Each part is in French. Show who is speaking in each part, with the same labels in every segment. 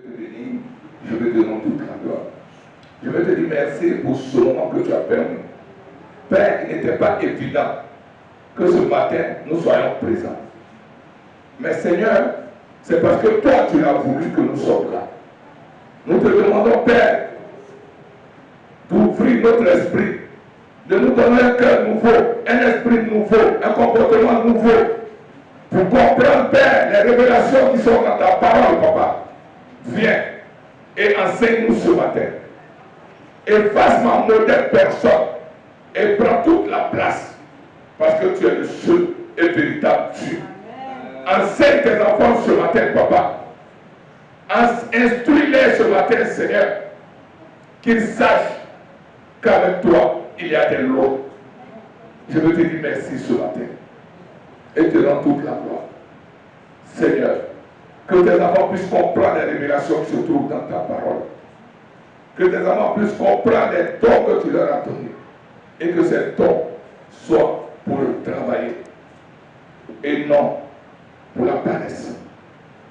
Speaker 1: te bénir, je vais te rendre toute la gloire. Je vais te dire merci pour ce moment que tu as permis. Père, il n'était pas évident que ce matin, nous soyons présents. Mais Seigneur, c'est parce que toi, tu as voulu que nous sommes là. Nous te demandons, Père, d'ouvrir notre esprit, de nous donner un cœur nouveau, un esprit nouveau, un comportement nouveau, pour comprendre, Père, les révélations qui sont dans ta parole, Papa. Viens et enseigne-nous ce matin. Efface ma modèle personne et prends toute la place, parce que tu es le seul et véritable Dieu. Enseigne tes enfants ce matin, Papa. Instruis-les ce matin, Seigneur, qu'ils sachent qu'avec toi, il y a des lois. Je veux te dire merci ce matin et te rends toute la gloire. Seigneur, que tes enfants puissent comprendre les révélations qui se trouvent dans ta parole. Que tes enfants puissent comprendre les dons que tu leur as donnés. Et que ces dons soient pour le travailler et non pour la paresse.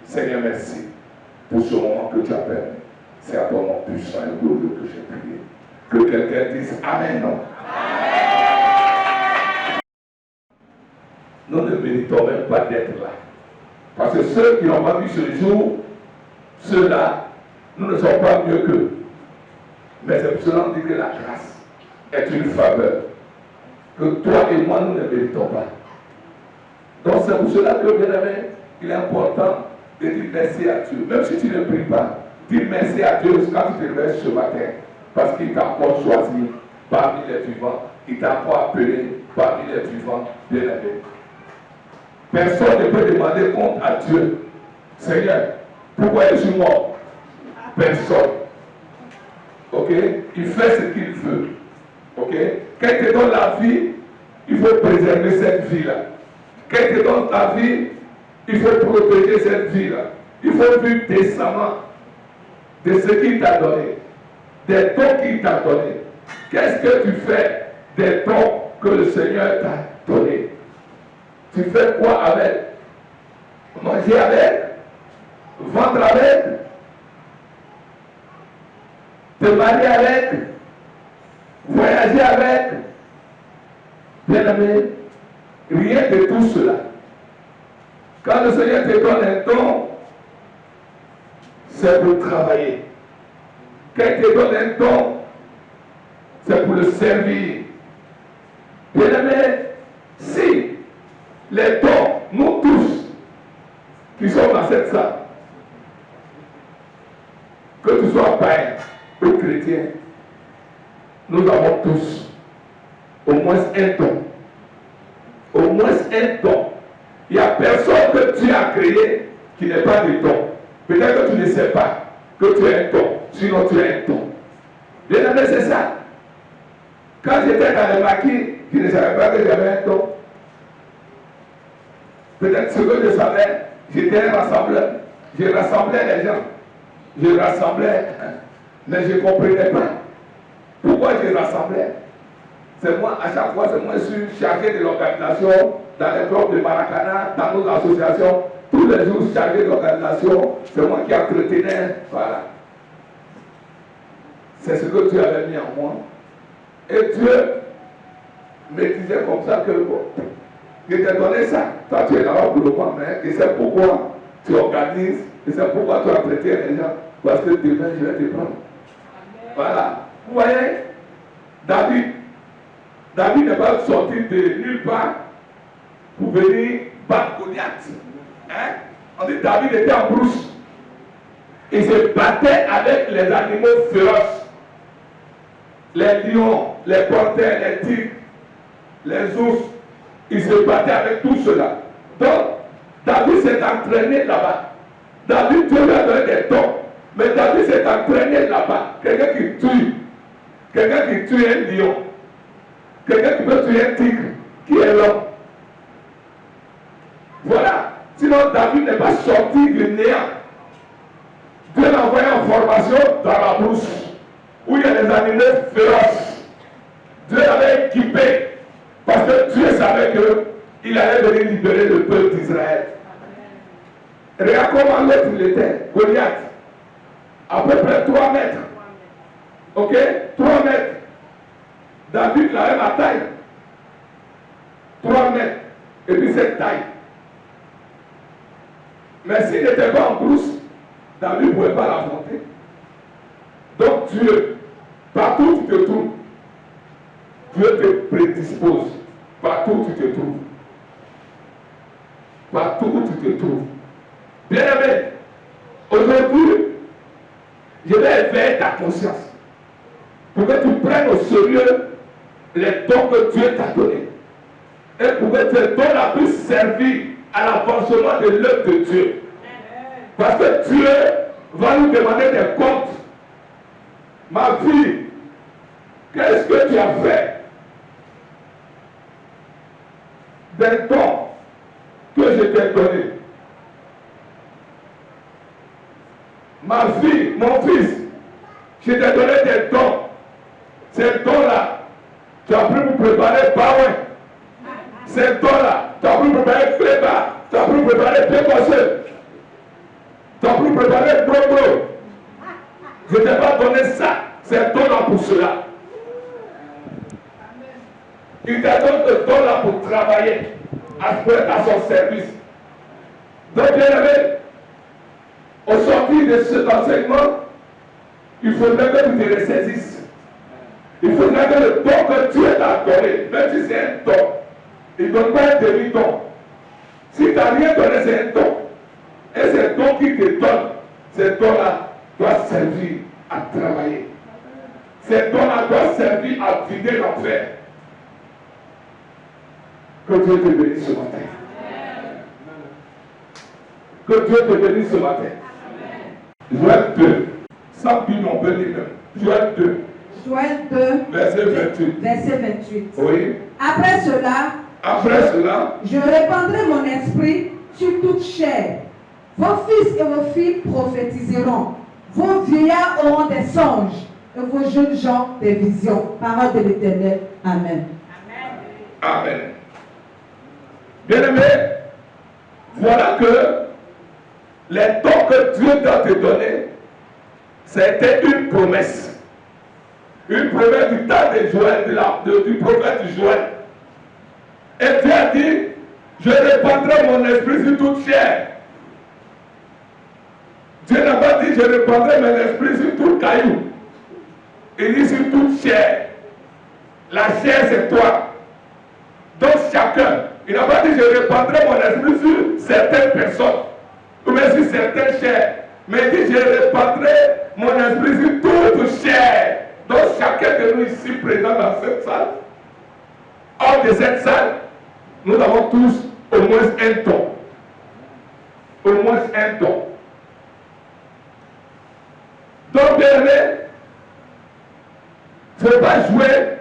Speaker 1: Seigneur, merci pour ce moment que tu as permis. C'est à ton nom puissant et glorieux que j'ai prié. Que quelqu'un dise Amen. Non. Amen. Nous ne méritons même pas d'être là. Parce que ceux qui n'ont pas vu ce jour, ceux-là, nous ne sommes pas mieux qu'eux. Mais c'est pour cela qu'on dit que la grâce est une faveur que toi et moi, nous ne méritons pas. Donc c'est pour cela que, bien aimé, il est important de dire merci à Dieu. Même si tu ne pries pas, dis merci à Dieu quand tu te réveilles ce matin. Parce qu'il t'a encore choisi parmi les vivants. Il t'a encore appelé parmi les vivants, bien aimé. Personne ne peut demander compte à Dieu. Seigneur, pourquoi je suis mort? Personne. Ok? Il fait ce qu'il veut. Ok? Quand il te donne la vie, il faut préserver cette vie-là. Quand il te donne ta vie, il faut protéger cette vie-là. Il faut vivre décemment de ce qu'il t'a donné, des dons qu'il t'a donné. Qu'est-ce que tu fais des dons que le Seigneur t'a donné? Tu fais quoi avec? Manger avec? Vendre avec? Te marier avec? Voyager avec? Bien aimé, rien de tout cela. Quand le Seigneur te donne un don, c'est pour travailler. Quand il te donne un don, c'est pour le servir. Bien aimé, si les dons, nous tous, qui sommes dans cette salle, que tu sois païen ou chrétien, nous avons tous au moins un don. Au moins un don. Il n'y a personne que Dieu a créé qui n'ait pas de don. Peut-être que tu ne sais pas que tu as un don, sinon tu as un don. Bien aimé, c'est ça. Quand j'étais dans le maquis, je ne savais pas que j'avais un don. Peut-être ce que je savais, j'étais un rassembleur. Je rassemblais les gens. Je rassemblais, mais je ne comprenais pas. Pourquoi je rassemblais? C'est moi, à chaque fois, c'est moi qui suis chargé de l'organisation dans les clubs de Maracana, dans nos associations. Tous les jours, chargé de l'organisation, c'est moi qui entretenais. Voilà. C'est ce que Dieu avait mis en moi. Et Dieu me disait comme ça que bon, je t'ai donné ça. Toi, tu es là-bas pour le moment, mais je sais pourquoi tu organises, je sais pourquoi tu entretiens les gens. Parce que demain, je vais te prendre. Voilà. Vous voyez, David n'est pas sorti de nulle part pour venir battre Goliath. Hein? On dit David était en brousse. Il se battait avec les animaux féroces. Les lions, les panthères, les tigres, les ours. Il se battait avec tout cela. Donc, David s'est entraîné là-bas. David, Dieu lui a donné des dons. Mais David s'est entraîné là-bas. Quelqu'un qui tue. Quelqu'un qui tue un lion. Quelqu'un qui peut tuer un tigre. Qui est l'homme. Voilà. Sinon, David n'est pas sorti du néant. Dieu l'a envoyé en formation dans la brousse, où il y a des animaux féroces. Dieu l'avait équipé, parce que Dieu savait qu'il allait venir libérer le peuple d'Israël. Regarde comment l'autre il était, Goliath. À peu près 3 mètres. Ok? 3 mètres. David la même à taille. 3 mètres. Et puis cette taille. Mais s'il n'était pas en brousse, David ne pouvait pas l'affronter. Donc Dieu, partout où tu te trouves, Dieu te prédispose. Partout où tu te trouves. Partout où tu te trouves. Bien aimé, aujourd'hui, je vais éveiller ta conscience pour que tu prennes au sérieux les dons que Dieu t'a donnés et pour que tes dons puissent servir à l'avancement de l'œuvre de Dieu. Parce que Dieu va nous demander des comptes. Ma fille, qu'est-ce que tu as fait des dons que je t'ai donnés? Ma fille, mon fils, je t'ai donné des dons. Ces dons-là, tu as pu me préparer Baouin. Ces dons-là, tu as pu me préparer Cléba. Tu as pu me préparer Pécosseux. Tu as pu me préparer Brodo. Je ne t'ai pas donné ça. Ces dons-là pour cela. Il t'a donné ce don-là pour travailler, à son service. Donc, bien aimé, au sortir de cet enseignement, il faudrait que tu te ressaisisses. Il faudrait que le don que Dieu t'a donné, même si c'est un don, il ne donne pas un demi-don. Si tu n'as rien donné, c'est un don. Et c'est don qui te donne, ces dons-là doivent servir à travailler. Ces dons-là doivent servir à vider l'enfer. Que Dieu te bénisse ce matin. Que Dieu te bénisse ce matin. Joël 2. Sans Bible, on peut lire même. Joël 2.
Speaker 2: Joël 2.
Speaker 1: Verset 28.
Speaker 2: Verset 28.
Speaker 1: Oui.
Speaker 2: Après cela,
Speaker 1: je
Speaker 2: répandrai mon esprit sur toute chair. Vos fils et vos filles prophétiseront. Vos vieillards auront des songes et vos jeunes gens des visions. Parole de l'Éternel. Amen.
Speaker 1: Amen. Bien-aimé, voilà que les dons que Dieu doit te donner, c'était une promesse. Une promesse du temps de Joël, du prophète Joël. Et Dieu a dit, je répandrai mon esprit sur toute chair. Dieu n'a pas dit, je répandrai mon esprit sur tout caillou. Il dit sur toute chair. La chair, c'est toi. Donc chacun, il n'a pas dit, je répandrai mon esprit sur certaines personnes, ou même sur certaines chairs. Mais il dit, je répandrai mon esprit sur toute chair. Donc chacun de nous ici présent dans cette salle, hors de cette salle, nous avons tous au moins un don. Au moins un don. Donc, bien aimé, il ne faut pas jouer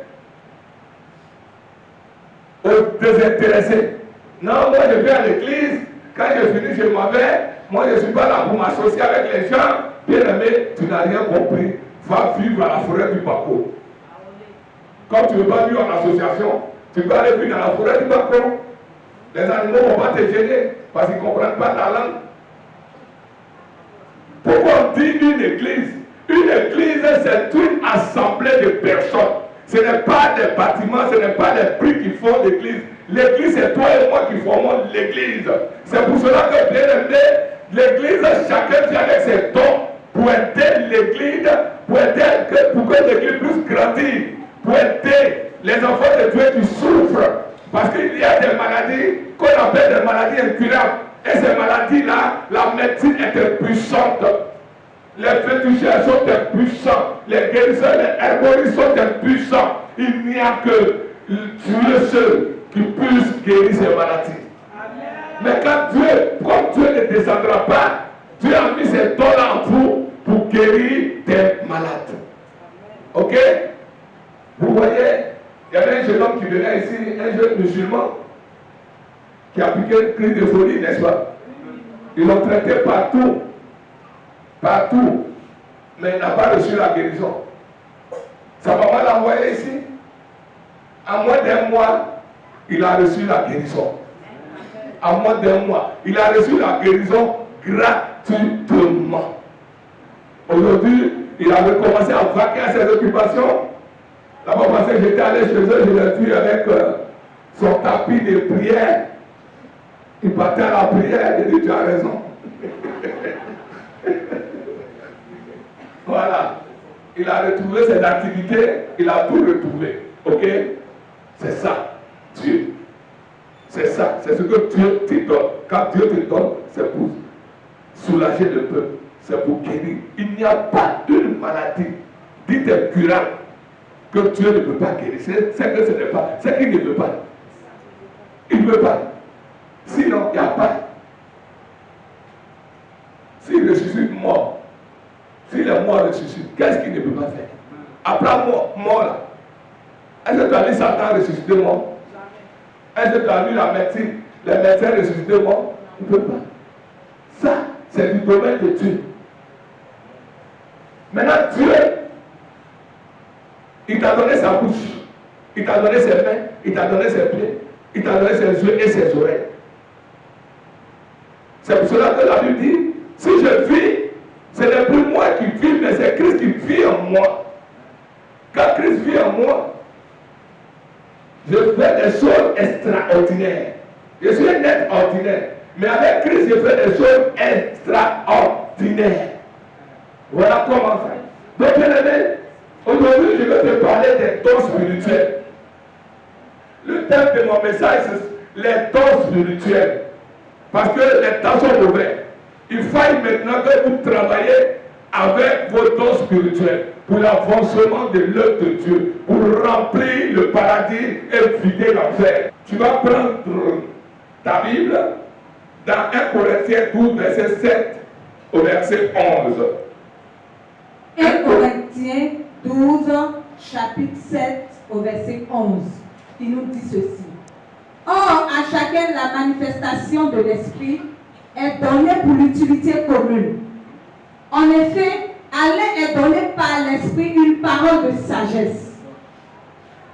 Speaker 1: aux désintéressés. Non, moi je vais à l'église, quand je finis, je m'en vais. Moi je ne suis pas là pour m'associer avec les gens. Bien aimé, tu n'as rien compris. Va vivre à la forêt du Baco. Comme tu ne veux pas vivre en association, tu peux aller vivre dans la forêt du Baco. Les animaux ne vont pas te gêner parce qu'ils ne comprennent pas ta langue. Pourquoi on dit une église? Une église, c'est une assemblée de personnes. Ce n'est pas des bâtiments, ce n'est pas des briques qui font l'église. L'église, c'est toi et moi qui formons l'église. C'est pour cela que, bien aimé, l'église, chacun vient avec ses dons pour aider l'église, pour que l'église puisse grandir, pour aider les enfants de Dieu qui souffrent. Parce qu'il y a des maladies qu'on appelle des maladies incurables. Et ces maladies-là, la médecine est impuissante. Les féticheurs sont impuissants. Les guérisseurs, les herboristes sont impuissants. Il n'y a que Dieu seul qui puisse guérir ces maladies. Amen. Mais quand comme Dieu ne descendra pas, Dieu a mis ces dons-là en vous pour guérir des malades. Ok? Vous voyez, il y avait un jeune homme qui venait ici, un jeune musulman, qui a piqué une crise de folie, n'est-ce pas? Ils l'ont traité partout. Partout. Mais il n'a pas reçu la guérison. Sa maman l'a envoyé ici. En moins d'un mois, il a reçu la guérison. En moins d'un mois, il a reçu la guérison gratuitement. Aujourd'hui, il avait commencé à vaquer à ses occupations. La fois passée, j'étais allé chez eux, je l'ai vu avec son tapis de prière. Il partait à la prière, j'ai dit, tu as raison. Voilà. Il a retrouvé ses activités, il a tout retrouvé. Ok? C'est ça, Dieu. C'est ça, c'est ce que Dieu te donne. Quand Dieu te donne, c'est pour soulager le peuple, c'est pour guérir. Il n'y a pas une maladie dite incurable que Dieu ne peut pas guérir. C'est que ce n'est pas, c'est qu'il ne veut pas. Il ne veut pas. Sinon, il n'y a pas. S'il ressuscite mort, s'il est mort ressuscite, qu'est-ce qu'il ne peut pas faire? Après mort là, est-ce que tu as lu Satan ressusciter mort? Est-ce que tu as lu la médecine, les médecins ressusciter mort? Il ne peut pas. Ça, c'est du domaine de Dieu. Maintenant, Dieu, il t'a donné sa bouche, il t'a donné ses mains, il t'a donné ses pieds, il t'a donné ses yeux et ses oreilles. C'est pour cela que la Bible dit, si je vis, ce n'est plus moi qui vis, mais c'est Christ qui vit en moi. Quand Christ vit en moi, je fais des choses extraordinaires. Je suis un être ordinaire. Mais avec Christ, je fais des choses extraordinaires. Voilà comment faire. Donc, bien aimé, aujourd'hui, je vais te parler des dons spirituels. Le thème de mon message, c'est les dons spirituels. Parce que les temps sont mauvais. Il faut maintenant que vous travaillez avec vos dons spirituels pour l'avancement de l'œuvre de Dieu, pour remplir le paradis et vider l'enfer. Tu vas prendre ta Bible dans 1 Corinthiens 12, verset 7 au verset 11.
Speaker 2: 1 Corinthiens 12, chapitre 7 au verset 11. Il nous dit ceci. Or, à chacun la manifestation de l'Esprit est donnée pour l'utilité commune. En effet, à l'un est donné par l'Esprit une parole de sagesse,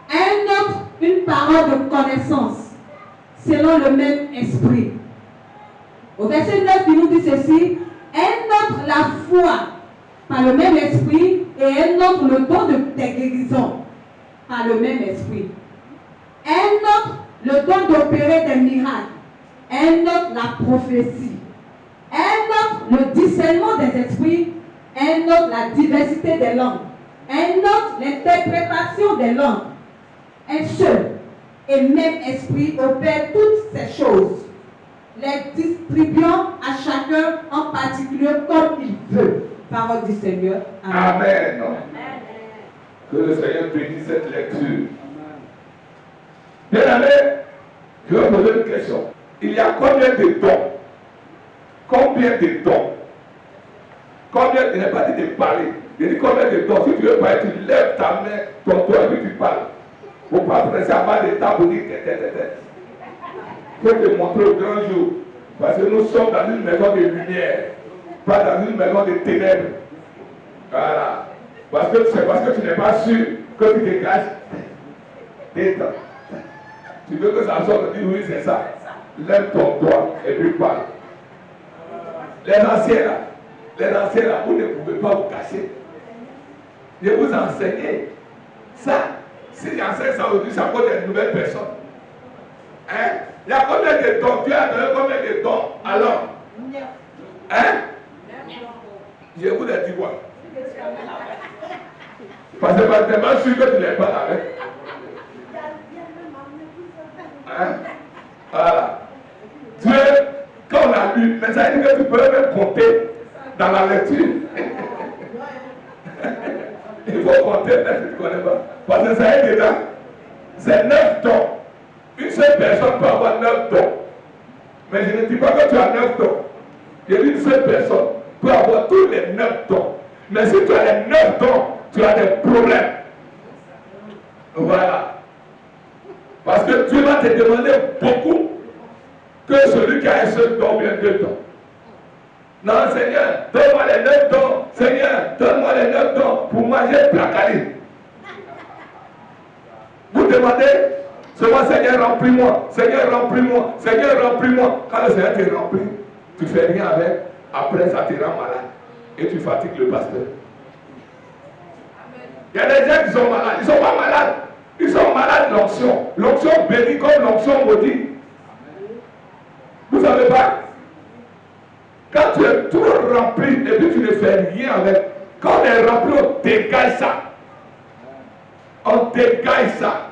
Speaker 2: à un autre une parole de connaissance, selon le même Esprit. Au verset 9, il nous dit ceci, un autre la foi par le même Esprit et un autre le don des guérisons par le même Esprit. Un autre le don d'opérer des miracles, un autre la prophétie, un autre le discernement des esprits, un autre la diversité des langues, un autre l'interprétation des langues. Un seul et même esprit opère toutes ces choses, les distribuant à chacun en particulier comme il veut. Parole du Seigneur.
Speaker 1: Amen. Amen. Que le Seigneur bénisse cette lecture. Bien aimé, je vais poser une question. Il y a combien de dons? Combien de dons? Combien, il n'est pas dit de parler. Il dit combien de dons? Si tu veux parler, tu lèves ta main, ton doigt et puis tu parles. Il ne faut pas presser à mal de temps pour dire tête. Il faut te montrer au grand jour. Parce que nous sommes dans une maison de lumière, pas dans une maison de ténèbres. Voilà. C'est parce que tu n'es pas sûr que tu te caches. Détends. Tu veux que ça sorte, dis oui, c'est ça. Lève ton doigt et puis parle. Les anciens là, vous ne pouvez pas vous cacher. Je vous enseigne ça. Si j'enseigne ça aujourd'hui, ça cause des nouvelles personnes. Hein? Il y a combien de dons? Tu as donné combien de dons alors? Hein? Je vous ai dit quoi? Parce que je suis tellement sûr que tu n'es pas là. Hein? Voilà. Dieu, quand on a lu, mais ça veut dire que tu peux même compter dans la lecture. Il faut compter, mais tu ne connais pas. Parce que ça est dedans. C'est 9 dons. Une seule personne peut avoir 9 dons. Mais je ne dis pas que tu as 9 dons. Je dis une seule personne peut avoir tous les 9 dons. Mais si tu as les 9 dons, tu as des problèmes. Voilà. Parce que Dieu va te demander beaucoup que celui qui a un seul don ou bien 2 dons. Non, Seigneur, donne-moi les 9 dons. Seigneur, donne-moi les 9 dons pour manger placali. Vous demandez, seulement Seigneur, remplis-moi. Seigneur, remplis-moi. Seigneur, remplis-moi. Quand le Seigneur te remplit, tu ne fais rien avec. Après, ça te rend malade. et tu fatigues le pasteur. Il y a des gens qui sont malades. Ils ne sont pas malades. Ils sont malades de l'onction. L'onction bénit comme l'onction maudit. Vous ne savez pas? Quand tu es trop rempli et puis tu ne fais rien avec, quand on est rempli, on dégage ça. On dégage ça.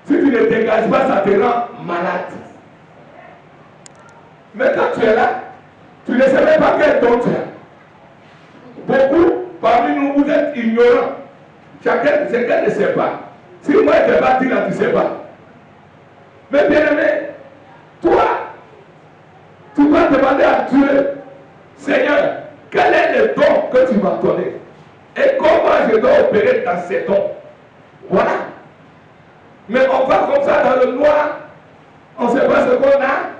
Speaker 1: Si tu ne dégages pas, ça te rend malade. Mais quand tu es là, tu ne sais même pas quel don tu as. Beaucoup parmi nous, vous êtes ignorants. Chacun ne sait pas. Si moi je ne t'ai pas dit là, tu ne sais pas. Mais bien aimé, toi, tu dois demander à Dieu, Seigneur, quel est le don que tu m'as donné? Et comment je dois opérer dans ces dons? Voilà. Mais on va comme ça dans le noir, on ne sait pas ce qu'on a.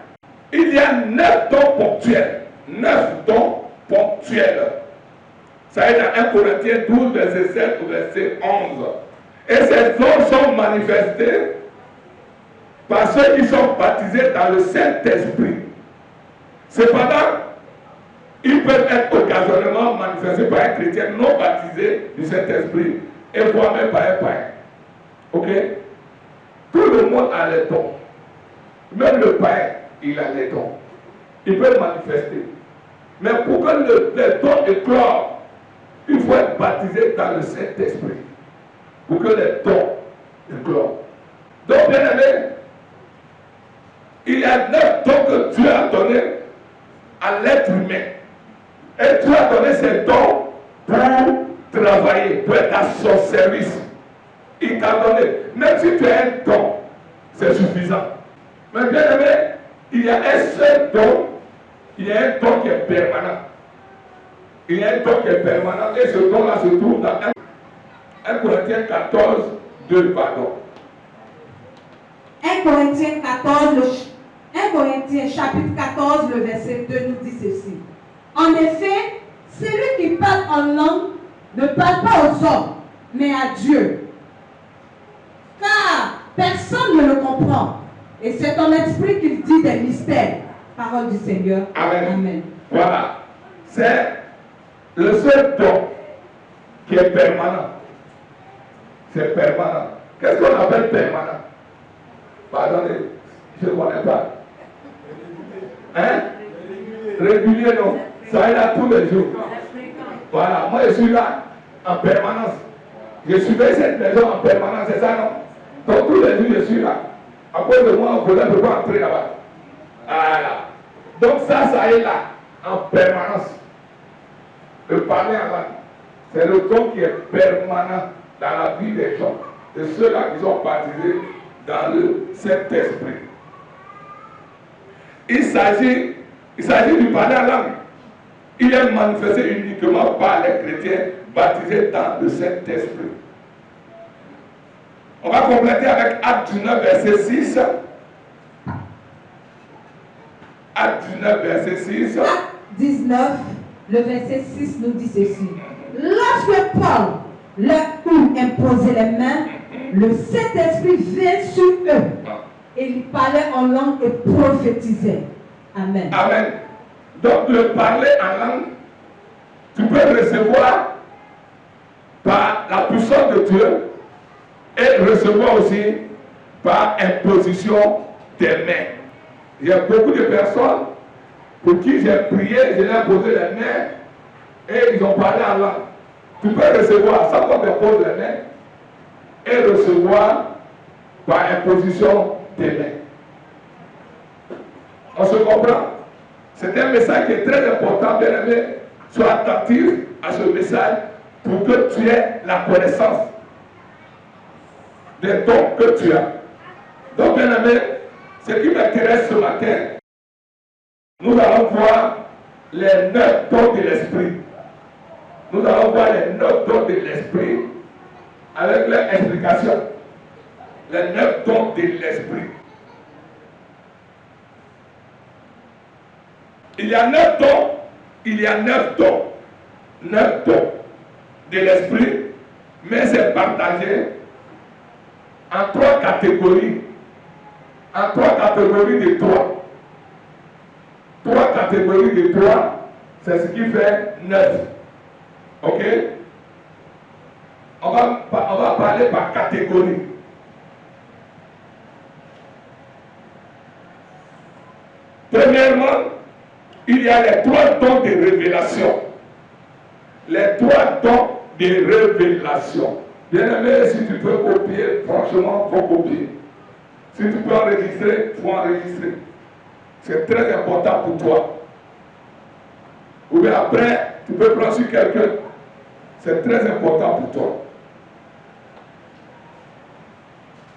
Speaker 1: Il y a 9 dons ponctuels. 9 dons ponctuels. Ça est dans 1 Corinthiens 12, verset 7 au verset 11. Et ces dons sont manifestés par ceux qui sont baptisés dans le Saint-Esprit. Cependant, ils peuvent être occasionnellement manifestés par un chrétien non baptisé du Saint-Esprit et voire même par un païen. Ok? Tout le monde a les dons. Même le païen, il a les dons. Il peut manifester. Mais pour que les dons éclorent, il faut être baptisé dans le Saint-Esprit. Pour que les dons éclorent. Donc, bien aimé, il y a 9 dons que Dieu a donnés à l'être humain. Et Dieu a donné ces dons pour travailler, pour être à son service. Il t'a donné. Même si tu as un don, c'est suffisant. Mais bien aimé, il y a un seul don, il y a un don qui est permanent. Il y a un don qui est permanent et ce don-là se trouve dans 1 Corinthiens 14, 2, pardon.
Speaker 2: 1 Corinthiens 14, 1 Corinthiens chapitre 14, le verset 2 nous dit ceci. En effet, celui qui parle en langue ne parle pas aux hommes, mais à Dieu. Car personne ne le comprend. Et c'est ton esprit qui dit des mystères. Parole du Seigneur.
Speaker 1: Amen.
Speaker 2: Amen.
Speaker 1: Voilà. C'est le seul don qui est permanent. C'est permanent. Qu'est-ce qu'on appelle permanent? Pardonnez, je ne connais pas. Hein? Régulier, non. Ça est là tous les jours. Voilà, moi je suis là en permanence. Je surveille cette maison en permanence, c'est ça, non? Donc tous les jours je suis là. À cause de moi, on ne peut pas entrer là-bas. Voilà. Donc ça est là, en permanence. Le parler en langue, c'est le don qui est permanent dans la vie des gens, de ceux-là qui sont baptisés dans le Saint-Esprit. Il s'agit du parler en langue. Il est manifesté uniquement par les chrétiens baptisés dans le Saint-Esprit. On va compléter avec Acte 19, verset 6. Acte 19, verset 6.
Speaker 2: Acte 19, le verset 6 nous dit ceci. Lorsque Paul leur eut imposé les mains, le Saint-Esprit vint sur eux. Et ils parlaient en langue et prophétisaient. Amen.
Speaker 1: Amen. Donc le parler en langue, tu peux recevoir par la puissance de Dieu et recevoir aussi par imposition des mains. Il y a beaucoup de personnes pour qui j'ai prié, je leur ai posé les mains et ils ont parlé en langue. Tu peux recevoir sans qu'on te pose les mains et recevoir par imposition des mains. On se comprend? C'est un message qui est très important, bien aimé. Sois attentif à ce message pour que tu aies la connaissance des dons que tu as. Donc, bien aimé, ce qui m'intéresse ce matin, nous allons voir les 9 dons de l'esprit. Nous allons voir les 9 dons de l'esprit avec leur explication. Les 9 dons de l'esprit. Il y a 9 dons. Il y a 9 dons. 9 dons de l'esprit, mais c'est partagé en 3 catégories. En 3 catégories de 3. 3 catégories de 3. C'est ce qui fait 9. Ok? On va parler par catégorie. Premièrement, il y a les 3 dons de révélation. Les 3 dons de révélation. Bien-aimé, si tu peux copier, franchement, il faut copier. Si tu peux enregistrer, il faut enregistrer. C'est très important pour toi. Ou bien après, tu peux prendre sur quelqu'un. C'est très important pour toi.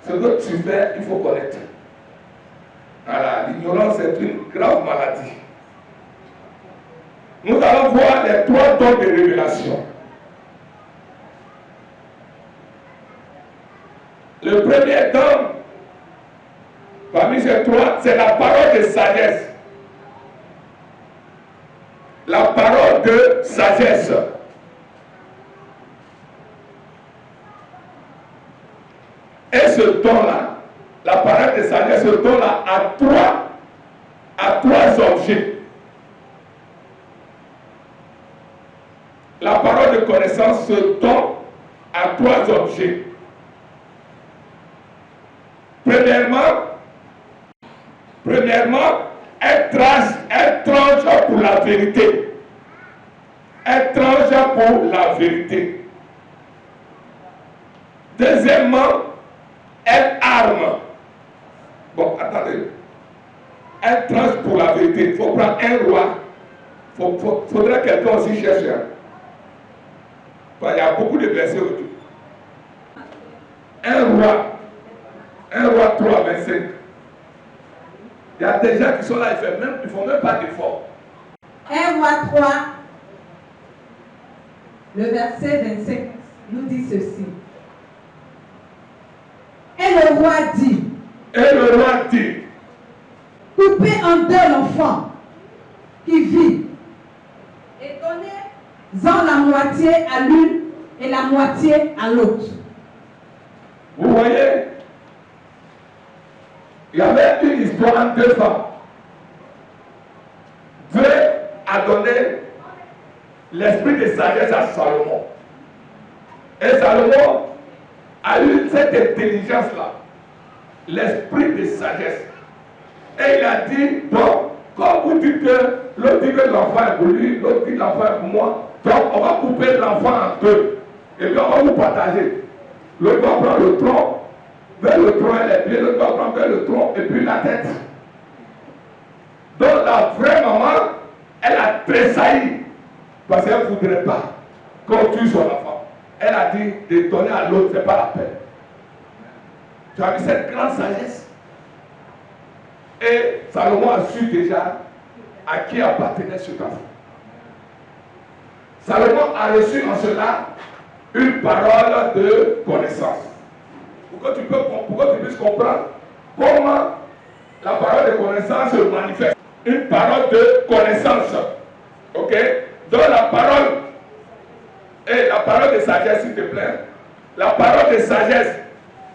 Speaker 1: Ce que tu fais, il faut connaître. Voilà, l'ignorance est une grave maladie. Nous allons voir les 3 dons de révélation. Le premier don, parmi ces 3, c'est la parole de sagesse. La parole de sagesse. Et ce don-là, la parole de sagesse, ce don-là a 3 objets. La parole de connaissance, ce don a 3 objets. Premièrement, elle tranche pour la vérité. Elle tranche pour la vérité. Deuxièmement, elle arme. Bon, attendez. Elle tranche pour la vérité. Il faut prendre un roi. Faudrait que quelqu'un aussi cherche. Il y a beaucoup de versets autour. Un roi 3, 25. Il y a des gens qui sont là, ils ne font même pas d'effort.
Speaker 2: 1 roi 3, le verset 25 nous dit ceci. Et le roi dit, coupez en 2 l'enfant qui vit et donnez-en la moitié à l'une et la moitié à l'autre.
Speaker 1: Vous voyez, il y avait une histoire entre 2 femmes. Dieu a donné l'esprit de sagesse à Salomon. Et Salomon a eu cette intelligence-là, l'esprit de sagesse. Et il a dit, bon, comme vous dites que l'autre dit que l'enfant est pour lui, l'autre dit que l'enfant est pour moi, donc on va couper l'enfant en 2. Et puis on va vous partager. L'autre va prendre le tronc, vers le tronc et les pieds, l'autre va prendre vers le tronc et puis la tête. Donc la vraie maman, elle a tressailli parce qu'elle ne voudrait pas qu'on tue son enfant. Elle a dit de donner à l'autre, ce n'est pas la peine. Tu as vu cette grande sagesse? Et Salomon a su déjà à qui appartenait cet enfant. Salomon a reçu en cela une parole de connaissance. Pour que tu puisses comprendre comment la parole de connaissance se manifeste. Une parole de connaissance. Ok? Donc la parole, et la parole de sagesse, s'il te plaît. La parole de sagesse,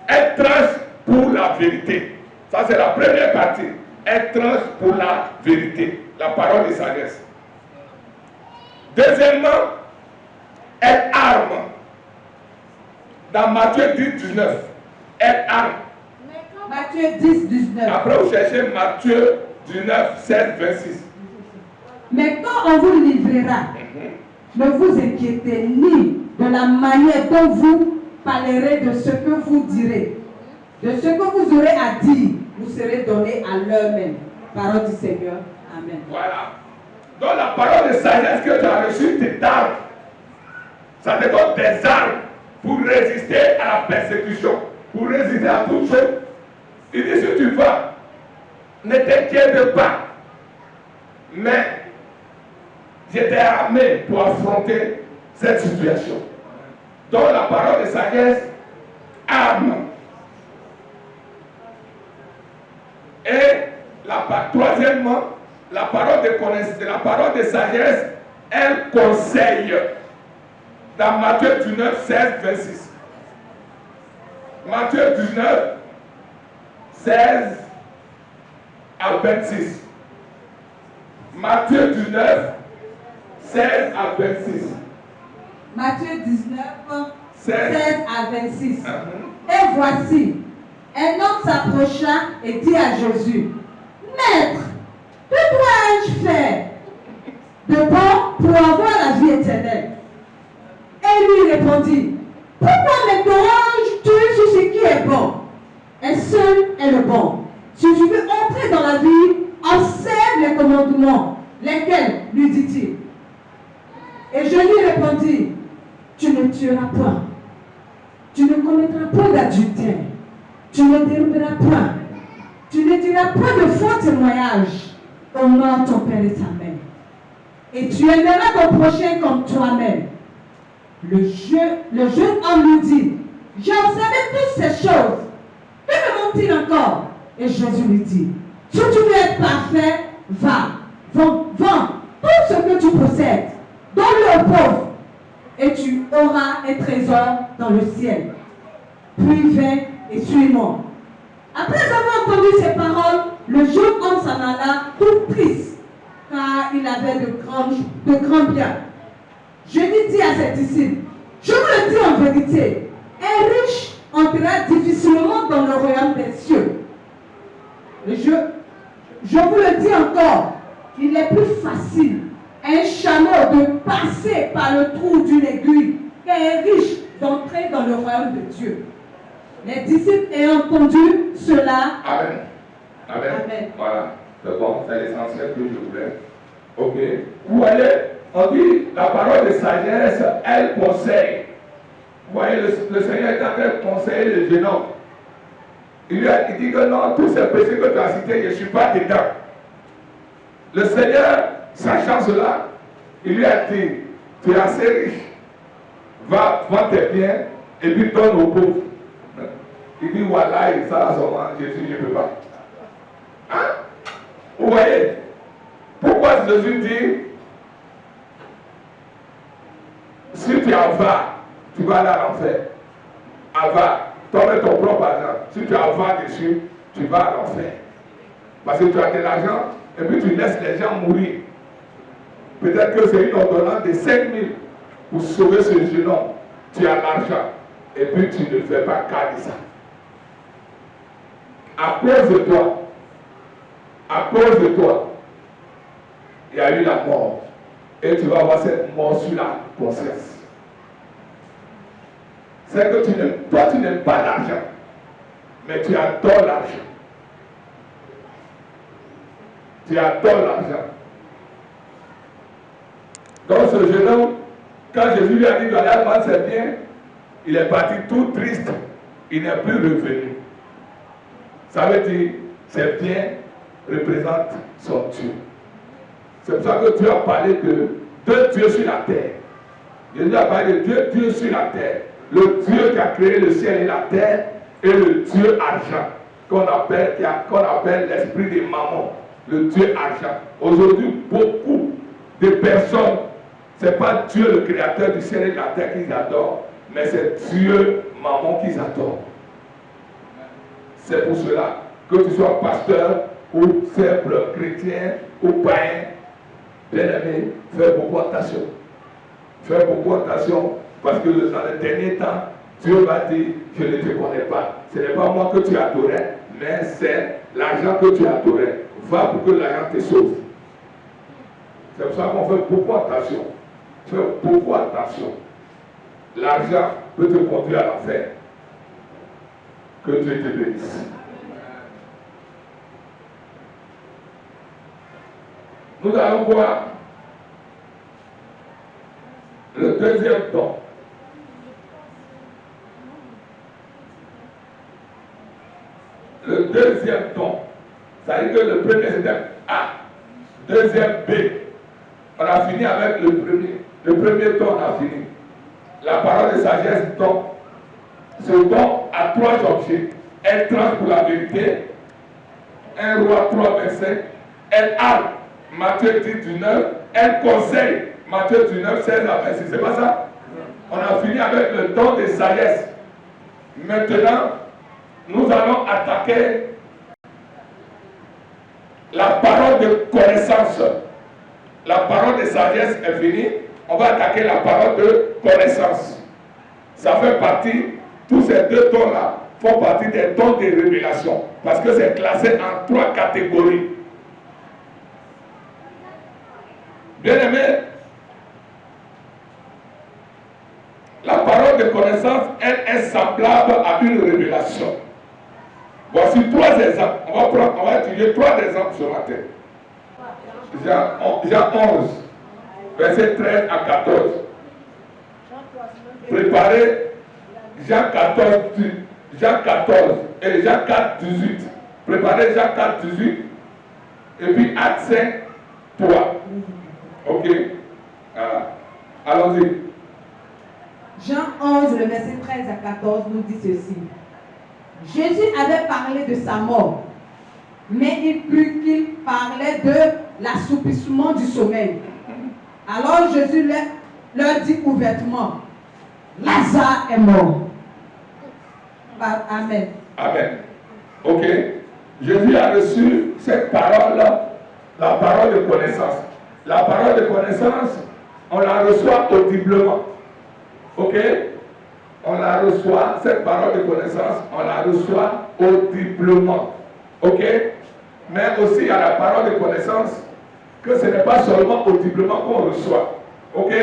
Speaker 1: elle tranche pour la vérité. Ça, c'est la première partie. Elle tranche pour la vérité. La parole de sagesse. Deuxièmement, elle arme. Dans Matthieu 10, 19, elle arme.
Speaker 2: Matthieu 10, 19.
Speaker 1: Après, vous cherchez Matthieu 19, 16, 26.
Speaker 2: Mais quand on vous livrera, ne vous inquiétez ni de la manière dont vous parlerez de ce que vous direz. De ce que vous aurez à dire, vous serez donné à l'heure même. Parole du Seigneur. Amen.
Speaker 1: Voilà. Donc la parole de sagesse que tu as reçue, c'est d'armes. Ça te donne des armes pour résister à la persécution, pour résister à toute chose. Il dit, si tu vas, ne t'inquiète pas. Mais j'étais armé pour affronter cette situation. Donc la parole de sagesse arme. Et troisièmement, la parole de connaissance, la parole de sagesse, elle conseille. Dans Matthieu 19, 16, 26. Matthieu 19, 16 à 26. Matthieu 19, 16 à 26.
Speaker 2: Matthieu 19, 16 à 26.
Speaker 1: Uh-huh.
Speaker 2: Et voici, un homme s'approcha et dit à Jésus, Maître, que dois-je faire de bon pour avoir la vie éternelle? Et il lui répondit, pourquoi m'interroges-tu sur ce qui est bon? Un seul est le bon. Si tu veux entrer dans la vie, observe les commandements. Lesquels, lui dit-il. Et je lui répondis, tu ne tueras point, tu ne commettras point d'adultère, tu ne déroberas point, tu ne diras point de faux témoignages, honore ton père et ta mère. Et tu aimeras ton prochain comme toi-même. Le jeune homme lui dit, j'ai observé toutes ces choses. Que me manque-t-il encore? Et Jésus lui dit, si tu veux être parfait, va, vends tout ce que tu possèdes, donne-le aux pauvres, et tu auras un trésor dans le ciel. Puis viens et suis-moi. Après avoir entendu ces paroles, le jeune homme s'en alla tout triste, car il avait de grands biens. Jésus dit à ses disciples, je vous le dis en vérité, un riche entrera difficilement dans le royaume des cieux. Je vous le dis encore, il est plus facile à un chameau de passer par le trou d'une aiguille qu'à un riche d'entrer dans le royaume de Dieu. Les disciples ayant entendu cela.
Speaker 1: Amen. Amen.
Speaker 2: Amen.
Speaker 1: Voilà. C'est bon, c'est l'essentiel que je voulais. Ok. Vous voyez, on dit la parole de sagesse, elle conseille. Vous voyez, le Seigneur est en train de conseiller le jeune homme. Il dit que non, tous ces péchés que tu as cités, je ne suis pas dedans. Le Seigneur, sachant cela, il lui a dit, tu es assez riche, va vendre tes biens et puis donne aux pauvres. Il dit, voilà, et ça, à ce moment, Jésus, je ne peux pas. Hein? Vous voyez? Pourquoi Jésus dit, si tu avares, tu vas aller à l'enfer. Avare, toi-même ton propre argent. Si tu avares dessus, tu vas à l'enfer. Parce que tu as de l'argent et puis tu laisses les gens mourir. Peut-être que c'est une ordonnance de 5 000 pour sauver ce jeune homme. Tu as l'argent et puis tu ne fais pas cas de ça. À cause de toi, il y a eu la mort. Et tu vas avoir cette mort sur la conscience. C'est que toi tu n'aimes pas l'argent, mais tu adores l'argent. Tu adores l'argent. Donc ce jeune homme, quand Jésus lui a dit d'aller à vendre ses biens, il est parti tout triste. Il n'est plus revenu. Ça veut dire ses biens représentent son Dieu. C'est pour ça que Dieu a parlé de Dieu sur la terre. Jésus a parlé de Dieu sur la terre. Le Dieu qui a créé le ciel et la terre et le Dieu argent qu'on appelle l'esprit des mammons, le Dieu argent. Aujourd'hui, beaucoup de personnes, ce n'est pas Dieu le créateur du ciel et de la terre qu'ils adorent, mais c'est Dieu mammon qu'ils adorent. C'est pour cela que tu sois pasteur ou simple chrétien ou païen, bien aimé, fais beaucoup attention. Fais beaucoup attention. Parce que dans les derniers temps, Dieu va dire, je ne te connais pas. Ce n'est pas moi que tu adorais, mais c'est l'argent que tu adorais. Va pour que l'argent te sauve. C'est pour ça qu'on fait beaucoup attention. Fais beaucoup attention. L'argent peut te conduire à l'enfer. Que Dieu te bénisse. Nous allons voir le deuxième don. Le deuxième don, ça veut dire que le premier c'était A, deuxième B. On a fini avec le premier. Le premier don, on a fini. La parole de sagesse don. Ce don a 3 objets. Elle tranche pour la vérité. 1 Roi 3, verset. Elle arme, Matthieu 10, 19. Elle conseille, Matthieu 19, 16 à 26. C'est pas ça? On a fini avec le don de sagesse. Maintenant, nous allons attaquer la parole de connaissance. la parole de sagesse est finie, on va attaquer la parole de connaissance. Ça fait partie, tous ces deux tons-là font partie des tons de révélation, parce que c'est classé en 3 catégories. Bien aimé, la parole de connaissance, elle est semblable à une révélation. Voici 3 exemples. On va étudier 3 exemples ce matin. Jean 11, verset 13 à 14. Préparez Jean 14 et Jean 4, 18. Préparez Jean 4, 18 et puis Acte 5, 3. Ok? Allons-y.
Speaker 2: Jean 11, le verset 13 à 14 nous dit ceci. Jésus avait parlé de sa mort, mais il crut qu'il parlait de l'assoupissement du sommeil. Alors Jésus leur dit ouvertement, Lazare est mort. Amen.
Speaker 1: Amen. Ok. Jésus a reçu cette parole-là, la parole de connaissance. La parole de connaissance, on la reçoit audiblement. Ok? On la reçoit, cette parole de connaissance, on la reçoit audiblement. Ok? Mais aussi, il y a la parole de connaissance que ce n'est pas seulement audiblement qu'on reçoit. Ok?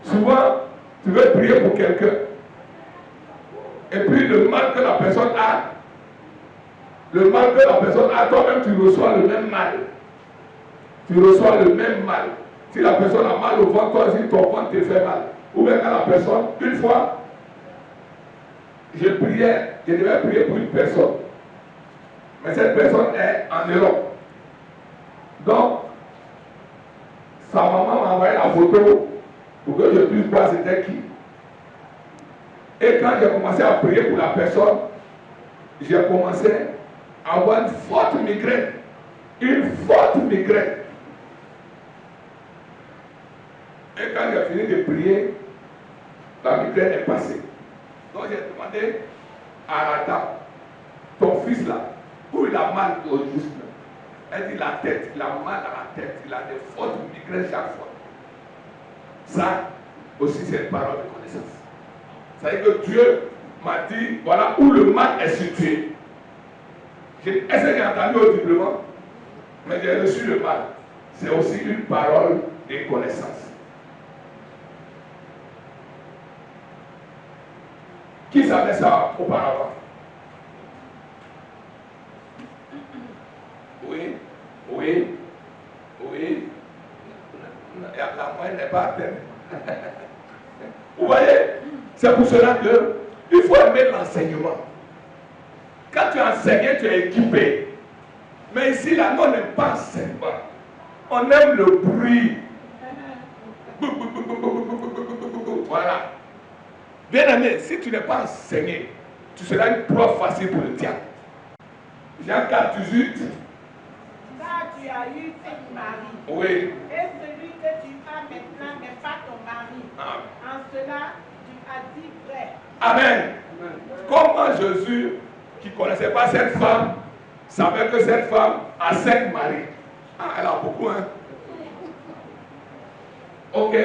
Speaker 1: Souvent, tu veux prier pour quelqu'un. Et puis le mal que la personne a, toi-même tu reçois le même mal. Tu reçois le même mal. Si la personne a mal au ventre, toi aussi ton ventre te fait mal. Ou bien quand la personne, une fois, je devais prier pour une personne. Mais cette personne est en Europe. Donc, sa maman m'a envoyé la photo pour que je puisse voir c'était qui. Et quand j'ai commencé à prier pour la personne, j'ai commencé à avoir une forte migraine. Une forte migraine. Et quand j'ai fini de prier, la migraine est passée. Donc j'ai demandé à Rata, ton fils là, où il a mal au juste. Elle dit la tête, il a mal à la tête, il a des fortes migraines chaque fois. Ça aussi c'est une parole de connaissance. Ça veut dire que Dieu m'a dit, voilà où le mal est situé. Est-ce que j'ai entendu audiblement? Mais j'ai reçu le mal. C'est aussi une parole de connaissance. Qui savait ça auparavant? Oui, oui, oui. La moyenne n'est pas atteinte. Vous voyez, c'est pour cela qu'il faut aimer l'enseignement. Quand tu es enseigné, tu es équipé. Mais ici, là, on n'aime pas l'enseignement. On aime le bruit. Voilà. Bien aimé, si tu n'es pas enseigné, tu seras une proie facile pour le diable. Jean 4, 18.
Speaker 3: Car tu as eu cette mari.
Speaker 1: Oui.
Speaker 3: Et celui que tu as maintenant n'est pas ton mari.
Speaker 1: Amen.
Speaker 3: En cela, tu as dit vrai.
Speaker 1: Amen. Comment Jésus, qui ne connaissait pas cette femme, savait que cette femme a 5 maris? Ah, elle a beaucoup, hein? Ok.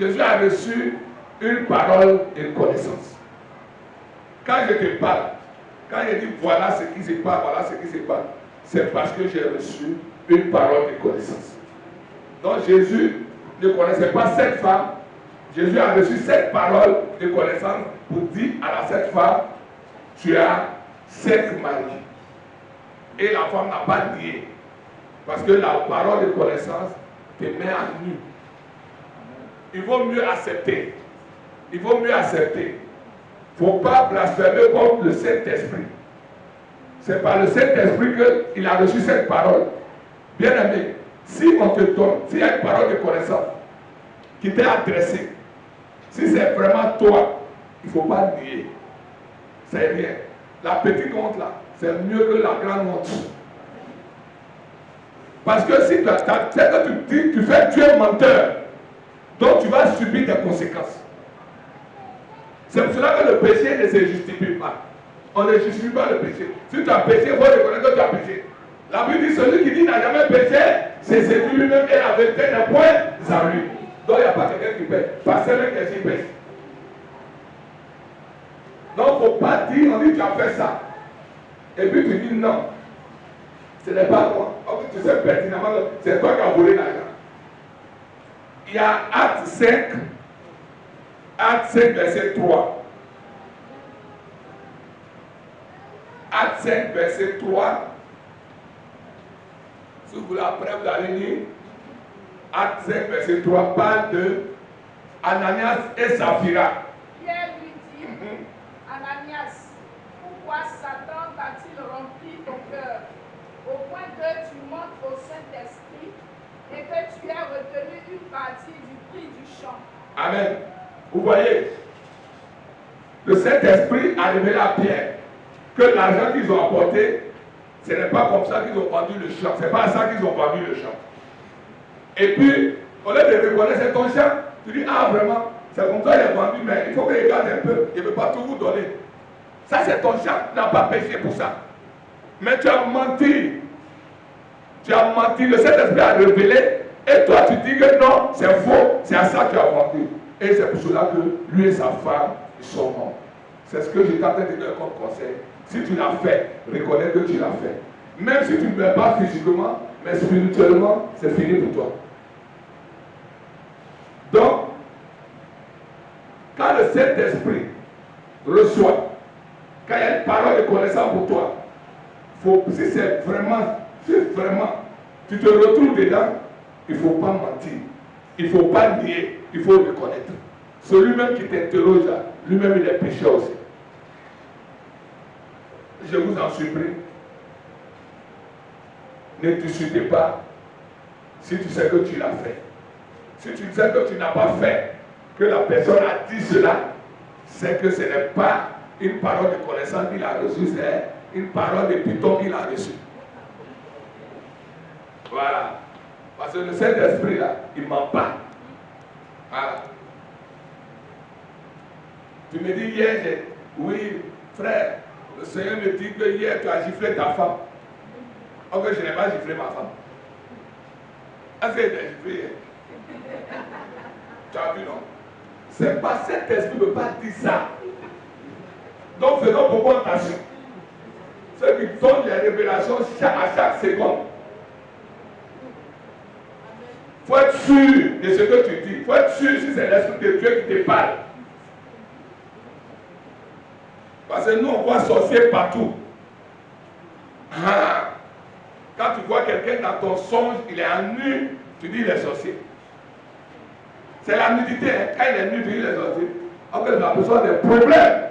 Speaker 1: Jésus a reçu une parole de connaissance. Quand je te parle, quand je dis voilà ce qui se passe, voilà ce qui se passe, c'est parce que j'ai reçu une parole de connaissance. Donc Jésus ne connaissait pas cette femme. Jésus a reçu cette parole de connaissance pour dire à cette femme, tu as 5 maris. Et la femme n'a pas nié. Parce que la parole de connaissance te met à nu. Il vaut mieux accepter. Il vaut mieux accepter. Il ne faut pas blasphémer contre le Saint-Esprit. C'est par le Saint-Esprit qu'il a reçu cette parole. Bien aimé, si on te donne, s'il y a une parole de connaissance qui t'est adressée, si c'est vraiment toi, il ne faut pas nier. C'est rien. La petite honte là, c'est mieux que la grande honte. Parce que si tu fais Dieu menteur, donc tu vas subir des conséquences. C'est pour cela que le péché ne se justifie pas. On ne justifie pas le péché. Si tu as péché, il faut reconnaître que tu as péché. La Bible dit celui qui dit n'a jamais péché, c'est séduit lui-même et la vérité n'est point en lui. Donc il n'y a pas quelqu'un qui pêche. Pas seulement quelqu'un qui pêche. Donc il ne faut pas dire, on dit tu as fait ça. Et puis tu dis non. Ce n'est pas moi. Tu sais pertinemment que c'est toi qui as volé l'argent. Il y a Acte 5, verset 3. Acte 5, verset 3. Si vous voulez, après, vous allez lire. Acte 5, verset 3 parle de Ananias et Saphira.
Speaker 3: Pierre lui dit, Ananias, pourquoi Satan t'a-t-il rempli ton cœur, au point que tu montes au Saint-Esprit et que tu as retenu une partie du prix du champ?
Speaker 1: Amen. Vous voyez, le Saint-Esprit a révélé à Pierre que l'argent qu'ils ont apporté, ce n'est pas comme ça qu'ils ont vendu le champ. Ce n'est pas à ça qu'ils ont vendu le champ. Et puis, au lieu de reconnaître c'est ton champ, tu dis, ah vraiment, c'est comme ça qu'il est vendu, mais il faut qu'il regarde un peu, il ne veut pas tout vous donner. Ça c'est ton champ, tu n'as pas péché pour ça. Mais tu as menti. Tu as menti, le Saint-Esprit a révélé, et toi tu dis que non, c'est faux, c'est à ça que tu as vendu. Et c'est pour cela que lui et sa femme sont morts. C'est ce que j'étais en train de donner comme conseil. Si tu l'as fait, reconnais que tu l'as fait. Même si tu ne meurs pas physiquement, mais spirituellement, c'est fini pour toi. Donc, quand le Saint-Esprit reçoit, quand il y a une parole de connaissance pour toi, si vraiment, tu te retrouves dedans, il ne faut pas mentir, il ne faut pas nier, il faut reconnaître. Celui-même qui t'interroge, lui-même il est pécheur aussi. Je vous en supplie, ne discutez pas si tu sais que tu l'as fait. Si tu sais que tu n'as pas fait, que la personne a dit cela, c'est que ce n'est pas une parole de connaissance qu'il a reçue, c'est une parole de python qu'il a reçue. Voilà. Parce que le Saint-Esprit là, il ne ment pas. Voilà. Tu me dis hier, oui, frère, le Seigneur me dit que hier tu as giflé ta femme. Or que je n'ai pas giflé ma femme. Est-ce que tu as giflé hier? Tu as vu, non? C'est pas cet esprit ne peut pas dire ça. Donc faisons beaucoup attention. Ceux qui donnent les révélations à chaque seconde. Il faut être sûr de ce que tu dis. Il faut être sûr si c'est l'esprit de Dieu qui te parle. Parce que nous, on voit sorcier partout. Ah. Quand tu vois quelqu'un dans ton songe, il est en nu, tu dis il est sorcier. C'est la nudité. Hein. Quand il est nu, tu dis il est sorcier. Après, la personne a des problèmes.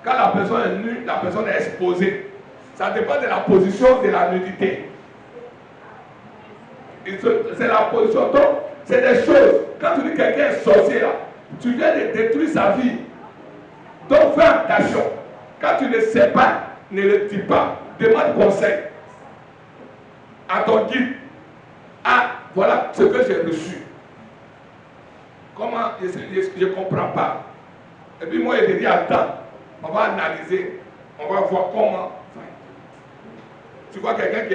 Speaker 1: Quand la personne est nue, la personne est exposée. Ça dépend de la position de la nudité. C'est la position. Donc, c'est des choses. Quand tu dis que quelqu'un est sorcier là, tu viens de détruire sa vie. Donc, fais attention. Quand tu ne sais pas, ne le dis pas. Demande conseil à ton guide. Ah, voilà ce que j'ai reçu. Comment, je ne comprends pas. Et puis moi, il dit, attends, on va analyser, on va voir comment. Tu vois quelqu'un qui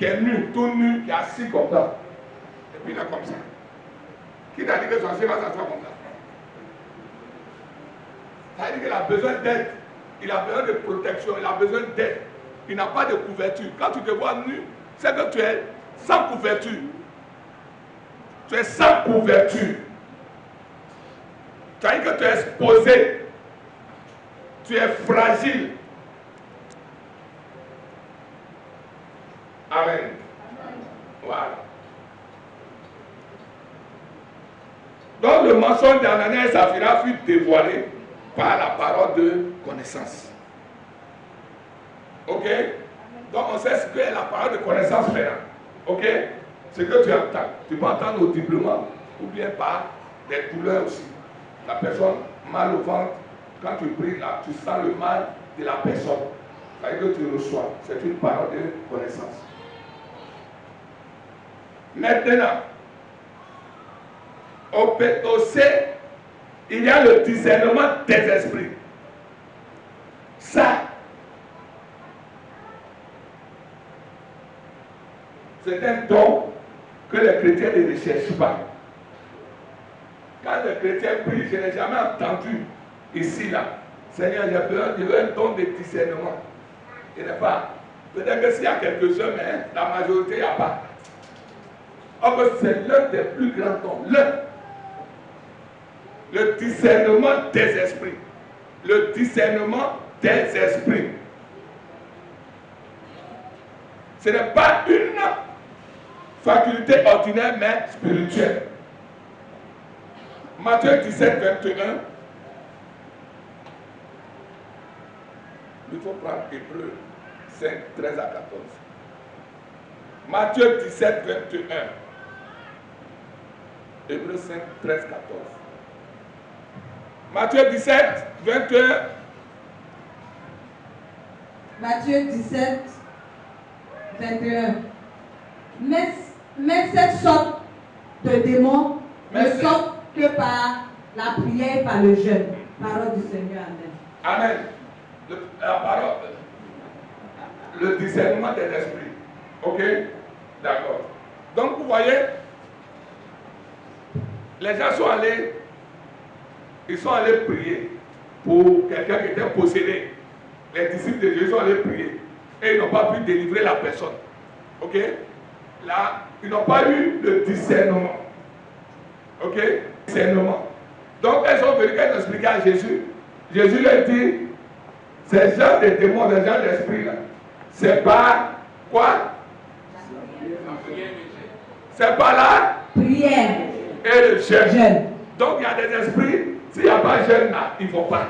Speaker 1: est nu, tout nu, qui est assis comme ça. Et puis là, comme ça. Qui t'a dit que son chien va s'asseoir comme ça? Ça veut dire qu'il a besoin d'aide. Il a besoin de protection, il a besoin d'aide. Il n'a pas de couverture. Quand tu te vois nu, c'est que tu es sans couverture. Tu es sans couverture. Tu as dit que tu es exposé. Tu es fragile. Amen. Voilà. Donc le mensonge d'Ananias et Saphira fut dévoilé par la parole de connaissance. Ok? Donc on sait ce que est la parole de connaissance maintenant. Ok? Ce que tu entends. Tu peux entendre audiblement ou bien par des douleurs aussi. La personne mal au ventre, quand tu pries là, tu sens le mal de la personne. Ça veut dire que tu reçois. C'est une parole de connaissance. Maintenant, au C, il y a le discernement des esprits. Ça, C'est un don que les chrétiens ne recherchent pas. Quand les chrétiens prient, je n'ai jamais entendu ici, là, Seigneur, j'ai besoin d'un don de discernement. Il n'est pas. Peut-être que s'il y a quelques-uns, mais la majorité, il n'y a pas. Or, c'est l'un des plus grands dons. Le discernement des esprits. Le discernement des esprits. Ce n'est pas une faculté ordinaire, mais spirituelle. Matthieu 17, 21. Il faut prendre Hébreux 5, 13 à 14. Matthieu 17, 21. Hébreux 5, 13, 14. Matthieu 17, 21.
Speaker 2: Matthieu 17, 21. Mais cette sorte de démons ne sortent que par la prière et par le jeûne. Parole du Seigneur. Amen.
Speaker 1: Amen. La parole, le discernement des esprits. Ok? D'accord. Donc vous voyez, les gens sont allés, ils sont allés prier pour quelqu'un qui était possédé. Les disciples de Jésus sont allés prier et ils n'ont pas pu délivrer la personne. Ok? Là, ils n'ont pas eu le discernement. Ok? Discernement. Donc elles sont venues, elles ont expliqué à Jésus. Jésus leur dit, ces gens de démons, ces gens d'esprit là, c'est pas quoi? C'est pas la
Speaker 2: prière
Speaker 1: et le jeûne.
Speaker 2: Jeûne.
Speaker 1: Donc il y a des esprits, s'il n'y a pas jeûne là, ils ne vont pas.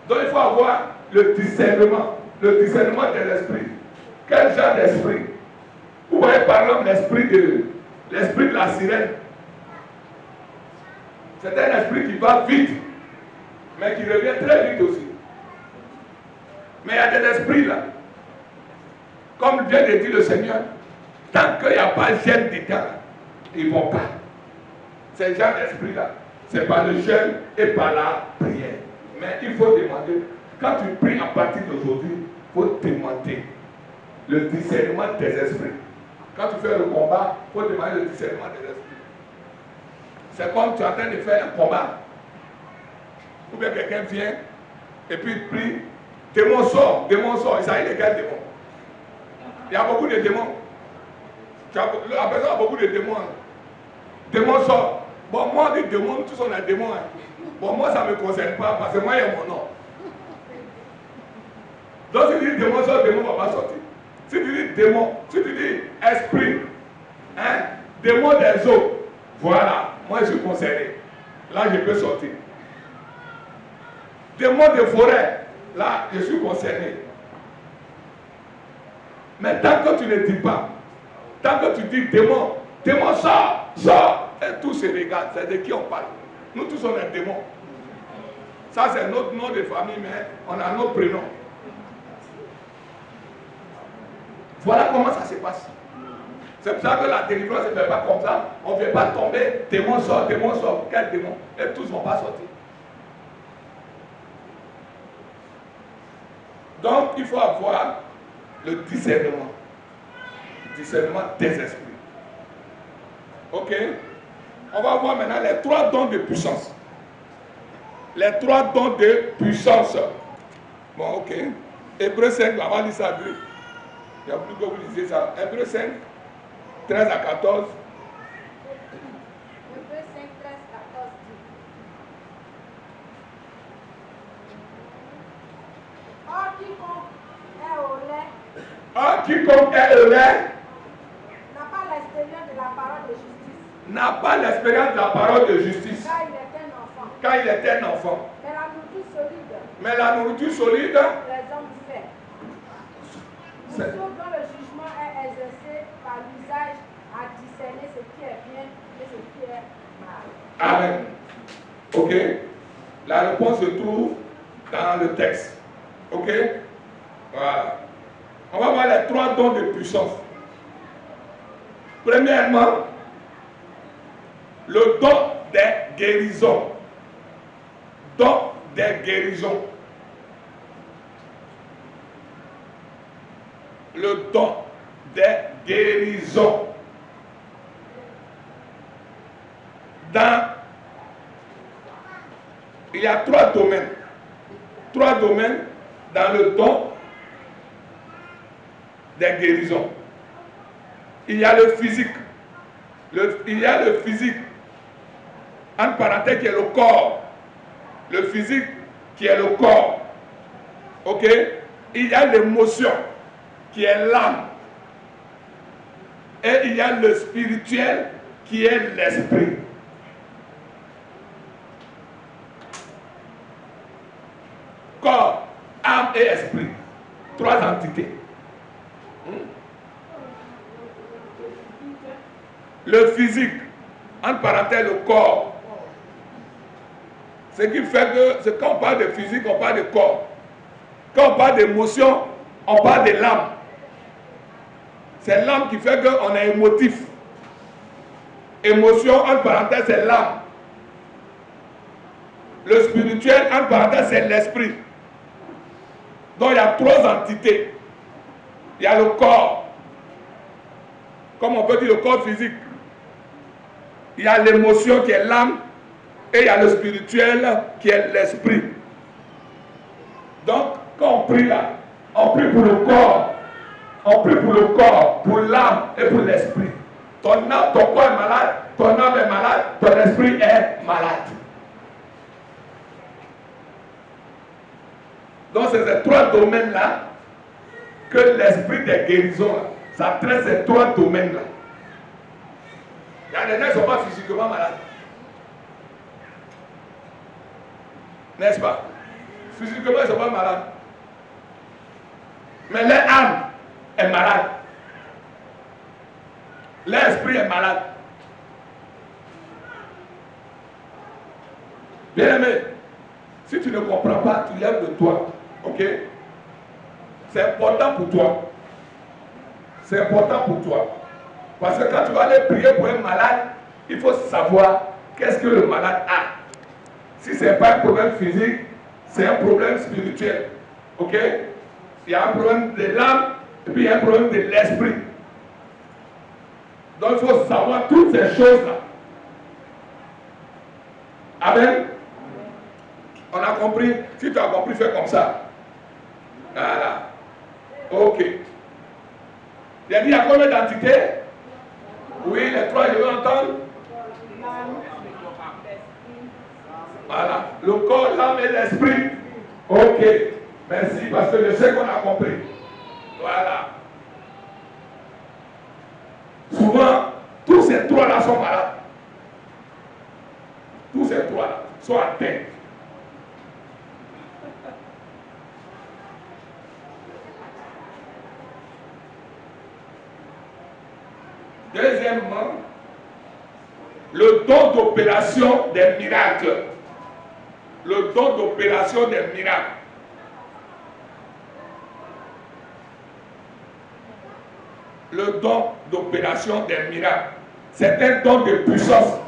Speaker 1: Donc il faut avoir le discernement des esprits. Quel genre d'esprit? Vous voyez par exemple l'esprit de la sirène. C'est un esprit qui va vite, mais qui revient très vite aussi. Mais il y a des esprits là, comme vient de dire le Seigneur, tant qu'il n'y a pas jeûne dedans, ils ne vont pas. Ces gens d'esprit là, c'est par le jeûne et par la prière. Mais il faut demander, quand tu pries à partir d'aujourd'hui, il faut demander le discernement des esprits. Quand tu fais le combat, il faut demander le discernement des esprits. C'est comme tu es en train de faire un combat. Ou bien quelqu'un vient et puis il prie, démon sort, il s'agit de quel démon? Il y a beaucoup de démons. La personne a beaucoup de démons. Démon sort. Bon, moi, des démons, tous on a des démons. Bon, moi, ça ne me concerne pas parce que moi, il y a mon nom. Donc, si tu dis démon sort, démon ne va pas sortir. Si tu dis démon, si tu dis esprit, hein, démon des eaux, voilà, moi, je suis concerné. Là, je peux sortir. Démon de forêt, là, je suis concerné. Mais tant que tu ne dis pas, tant que tu dis démon, démon sort, et tous se regardent, c'est de qui on parle. Nous tous on est démons. Ça c'est notre nom de famille, mais on a notre prénom. Voilà comment ça se passe. C'est pour ça que la délivrance ne se fait pas comme ça. On ne vient pas tomber, démon sort, quel démon? Et tous ne vont pas sortir. Donc il faut avoir le discernement. Discernement des esprits. Ok? On va voir maintenant les 3 dons de puissance. Les 3 dons de puissance. Bon, ok. Hébreux 5, on va lire ça. Il y a plus que vous lisez ça. Hébreux 5, 13 à 14.
Speaker 3: Hébreux 5, 13, 14 dit. Or, quiconque est au lait n'a pas l'expérience de la parole de justice.
Speaker 1: N'a pas l'expérience de la parole de justice.
Speaker 3: Car il est un enfant.
Speaker 1: Car il est un enfant.
Speaker 3: Mais la nourriture solide.
Speaker 1: Les
Speaker 3: hommes faits. Nous sommes dont le jugement est exercé par l'usage à discerner ce qui est bien et ce qui est mal.
Speaker 1: Amen. Ok. La réponse se trouve dans le texte. Ok. Voilà. On va voir les 3 dons de puissance. Premièrement, le don des guérisons. Don des guérisons. Le don des guérisons. Il y a 3 domaines. 3 domaines dans le don des guérisons. Il y a le physique. Il y a le physique, entre parenthèses, qui est le corps. Le physique qui est le corps. Ok? Il y a l'émotion qui est l'âme. Et il y a le spirituel qui est l'esprit. Corps, âme et esprit. 3 entités. Le physique, entre parenthèses, le corps. Ce qui fait que quand on parle de physique, on parle de corps. Quand on parle d'émotion, on parle de l'âme. C'est l'âme qui fait qu'on est émotif. Émotion, entre parenthèses, c'est l'âme. Le spirituel, entre parenthèses, c'est l'esprit. Donc il y a 3 entités. Il y a le corps, comme on peut dire le corps physique. Il y a l'émotion qui est l'âme. Et il y a le spirituel qui est l'esprit. Donc, quand on prie là, on prie pour le corps. On prie pour le corps, pour l'âme et pour l'esprit. Ton âme, ton corps est malade, ton âme est malade, ton esprit est malade. Donc, c'est ces 3 domaines-là que l'esprit des guérisons, ça traite ces 3 domaines-là. Il y a des gens qui ne sont pas physiquement malades. N'est-ce pas? Physiquement, ils ne sont pas malades. Mais leur âme est malade. L'esprit est malade. Bien-aimé, si tu ne comprends pas, tu lèves de toi. Ok? C'est important pour toi. C'est important pour toi. Parce que quand tu vas aller prier pour un malade, il faut savoir qu'est-ce que le malade a. Si ce n'est pas un problème physique, c'est un problème spirituel. Ok? Il y a un problème de l'âme et puis il y a un problème de l'esprit. Donc il faut savoir toutes ces choses-là. Amen? On a compris? Si tu as compris, fais comme ça. Voilà. Ok. Il a dit, il y a combien d'entités? Oui, les 3, je veux entendre. Voilà. Le corps, l'âme et l'esprit. Ok. Merci, parce que je sais qu'on a compris. Voilà. Souvent, tous ces 3-là sont malades. Tous ces 3-là sont atteints. Deuxièmement, le don d'opération des miracles. Le don d'opération des miracles. Le don d'opération des miracles. C'est un don de puissance.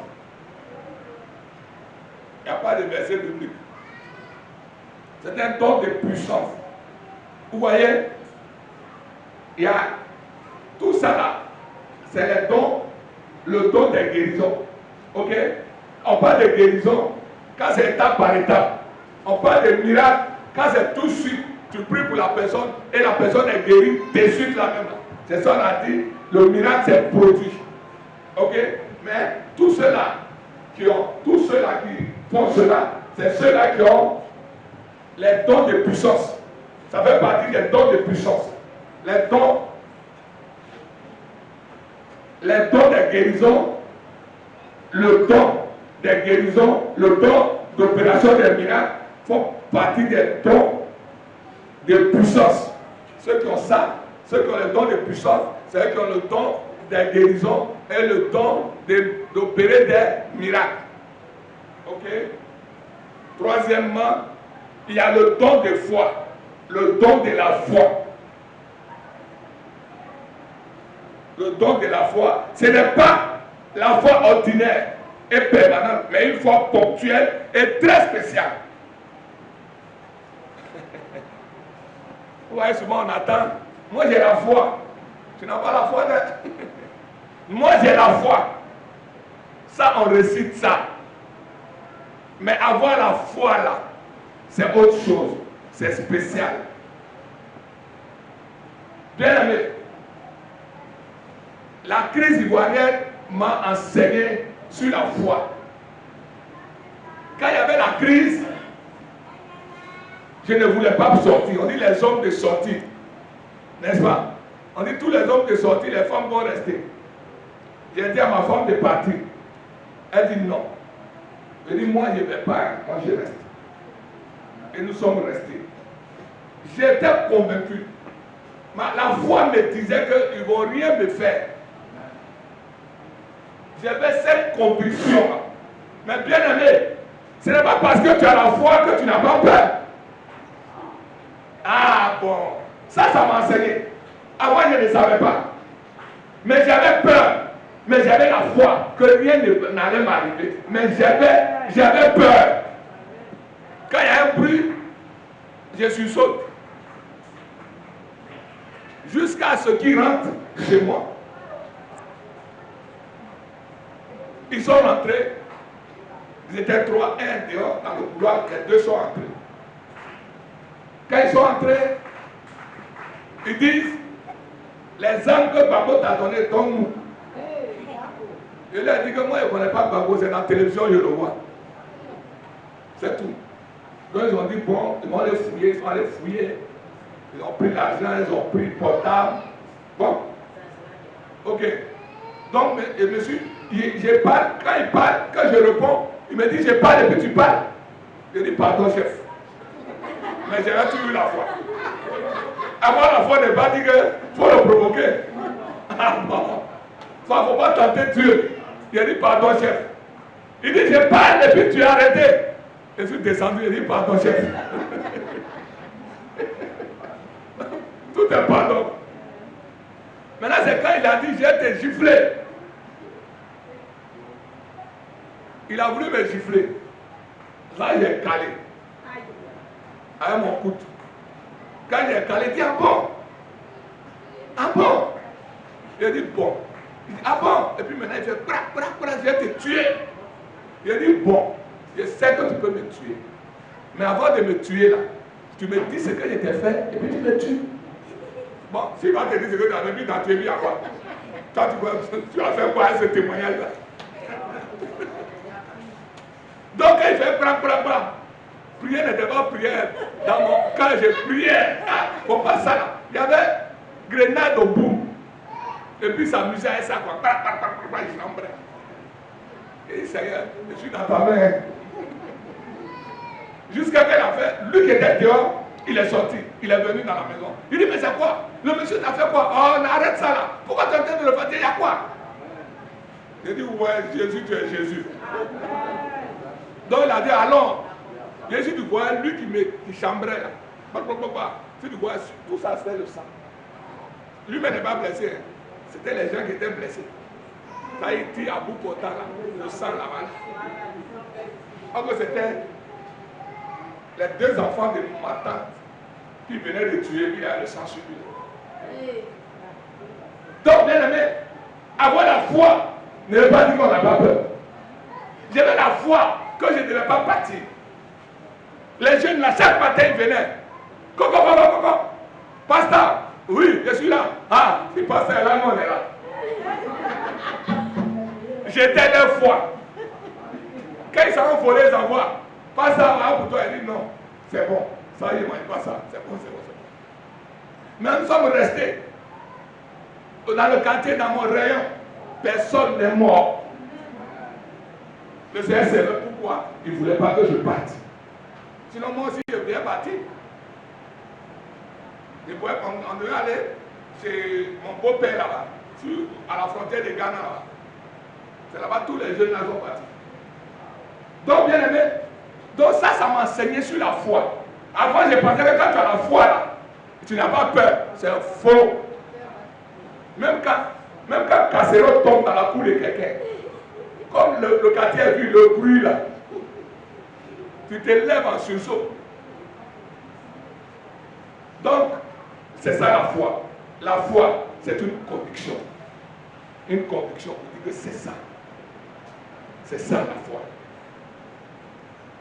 Speaker 1: Il n'y a pas de verset biblique. C'est un don de puissance. Vous voyez, il y a tout ça là. C'est le don des guérisons. Ok? On parle de guérison quand c'est étape par étape. On parle de miracle quand c'est tout de suite. Tu pries pour la personne et la personne est guérie de suite la même. C'est ça qu'on a dit. Le miracle c'est produit. Ok? Mais tous ceux-là qui font cela, c'est ceux-là qui ont les dons de puissance. Ça fait partie des dons de puissance. Les dons des guérisons, le don des guérisons, le don d'opération des miracles font partie des dons de puissance. Ceux qui ont ça, ceux qui ont le don de puissance, c'est ceux qui ont le don des guérisons et le don d'opérer des miracles. Ok? Troisièmement, il y a le don de foi, le don de la foi. Le don de la foi, ce n'est pas la foi ordinaire et permanente, mais une foi ponctuelle et très spéciale. Vous voyez, souvent on attend. Moi j'ai la foi. Tu n'as pas la foi, hein? Moi, j'ai la foi. Ça, on récite ça. Mais avoir la foi, là, c'est autre chose. C'est spécial. Bien aimé, la crise ivoirienne m'a enseigné sur la foi. Quand il y avait la crise, je ne voulais pas sortir. On dit les hommes de sortie. N'est-ce pas? On dit tous les hommes de sortie, les femmes vont rester. J'ai dit à ma femme de partir. Elle dit non. Je dis moi je ne vais pas, moi je reste. Et nous sommes restés. J'étais convaincu. La foi me disait qu'ils ne vont rien me faire. J'avais cette conviction. Mais bien aimé, ce n'est pas parce que tu as la foi que tu n'as pas peur. Ah bon, ça m'a enseigné. Avant, je ne savais pas. Mais j'avais peur. Mais j'avais la foi que rien n'allait m'arriver. Mais j'avais peur. Quand il y a un bruit, je suis saute. Jusqu'à ce qu'ils rentrent chez moi. Ils sont rentrés. Ils étaient 3, 1 dehors dans le couloir, les 2 sont entrés. Quand ils sont entrés, ils disent, les âmes que Babo t'a donné, donne-nous. Je leur ai dit que moi je ne connais pas Babo, c'est dans la télévision, je le vois. C'est tout. Donc ils ont dit, bon, ils vont aller fouiller, ils sont allés fouiller. Ils ont pris l'argent, ils ont pris le portable. Bon. Ok. Donc, monsieur, je parle, quand il parle, quand je réponds, il me dit, je parle et puis tu parles. Je dis, pardon, chef. Mais j'avais toujours eu la foi. Avoir la foi n'est pas dit qu'il faut le provoquer. Ah bon. Il ne faut pas tenter Dieu. Il dit, pardon, chef. Il dit, je parle et puis tu as arrêté. Je suis descendu, il dit, pardon, chef. Tout est pardon. Maintenant, c'est quand il a dit, j'ai été giflé. Il a voulu me gifler. Là, j'ai calé. Avec mon couteau. Quand j'ai calé, il dit, ah bon? Ah bon? Il a dit, bon. Il dit, ah bon? Et puis maintenant, il fait, bra, je vais te tuer. Il a dit, bon, je sais que tu peux me tuer. Mais avant de me tuer, là, tu me dis ce que je t'ai fait, et puis tu me tues. Bon, s'il va te dire ce que tu as vu dans tes vies, à quoi? Toi, tu vas faire quoi avec ce témoignage-là? Donc, il fait bra. Prière n'était pas prière. Quand je priais, faut pas ça là. Il y avait grenade au bout. Et puis s'amusait avec ça, quoi. Il chambrait. Et il Seigneur, je suis dans ta main. Jusqu'à qu'elle a fait, lui qui était dehors, il est sorti. Il est venu dans la maison. Il dit, mais c'est quoi? Le monsieur t'a fait quoi? Oh, on arrête ça là. Pourquoi tu es en train de le faire? Il y a quoi? J'ai dit, ouais, Jésus, tu es Jésus. Donc il a dit, allons. Jésus, tu vois, lui qui chambrait là. Si tu vois, tout ça c'est le sang. Lui-même n'est pas blessé. Hein. C'était les gens qui étaient blessés. Ça, il tire à bout portant là, le sang là-bas. Alors que c'était les 2 enfants de ma tante qui venaient de tuer, puis il y a le sang sur lui. Donc, bien aimé, avoir la foi ne veut pas dire qu'on n'a pas peur. J'avais la foi que je ne devais pas partir. Les jeunes là, chaque matin ils venaient. Coco. Pasteur, oui, je suis là. Ah, si pasteur est là, nous on est là. J'étais leur foi. Quand ils s'en volé les envois, pasteur, pour toi, il dit non, c'est bon. Ça y est, moi, il pas ça. C'est bon. Mais nous sommes restés. Dans le quartier, dans mon rayon, personne n'est mort. Le Seigneur savait pourquoi il ne voulait pas que je parte. Sinon, moi aussi, je voulais partir. On devait aller chez mon beau-père là-bas, à la frontière de Ghana là-bas. C'est là-bas tous les jeunes là sont partis. Donc, bien aimé, donc ça m'a enseigné sur la foi. Avant, je pensais que quand tu as la foi là, tu n'as pas peur. C'est faux. Même quand Cassero tombe dans la cour de quelqu'un, comme le quartier a vu le bruit là, tu te lèves en sursaut. Donc, c'est ça la foi. La foi, C'est une conviction. Une conviction. Vous dites que c'est ça. C'est ça la foi.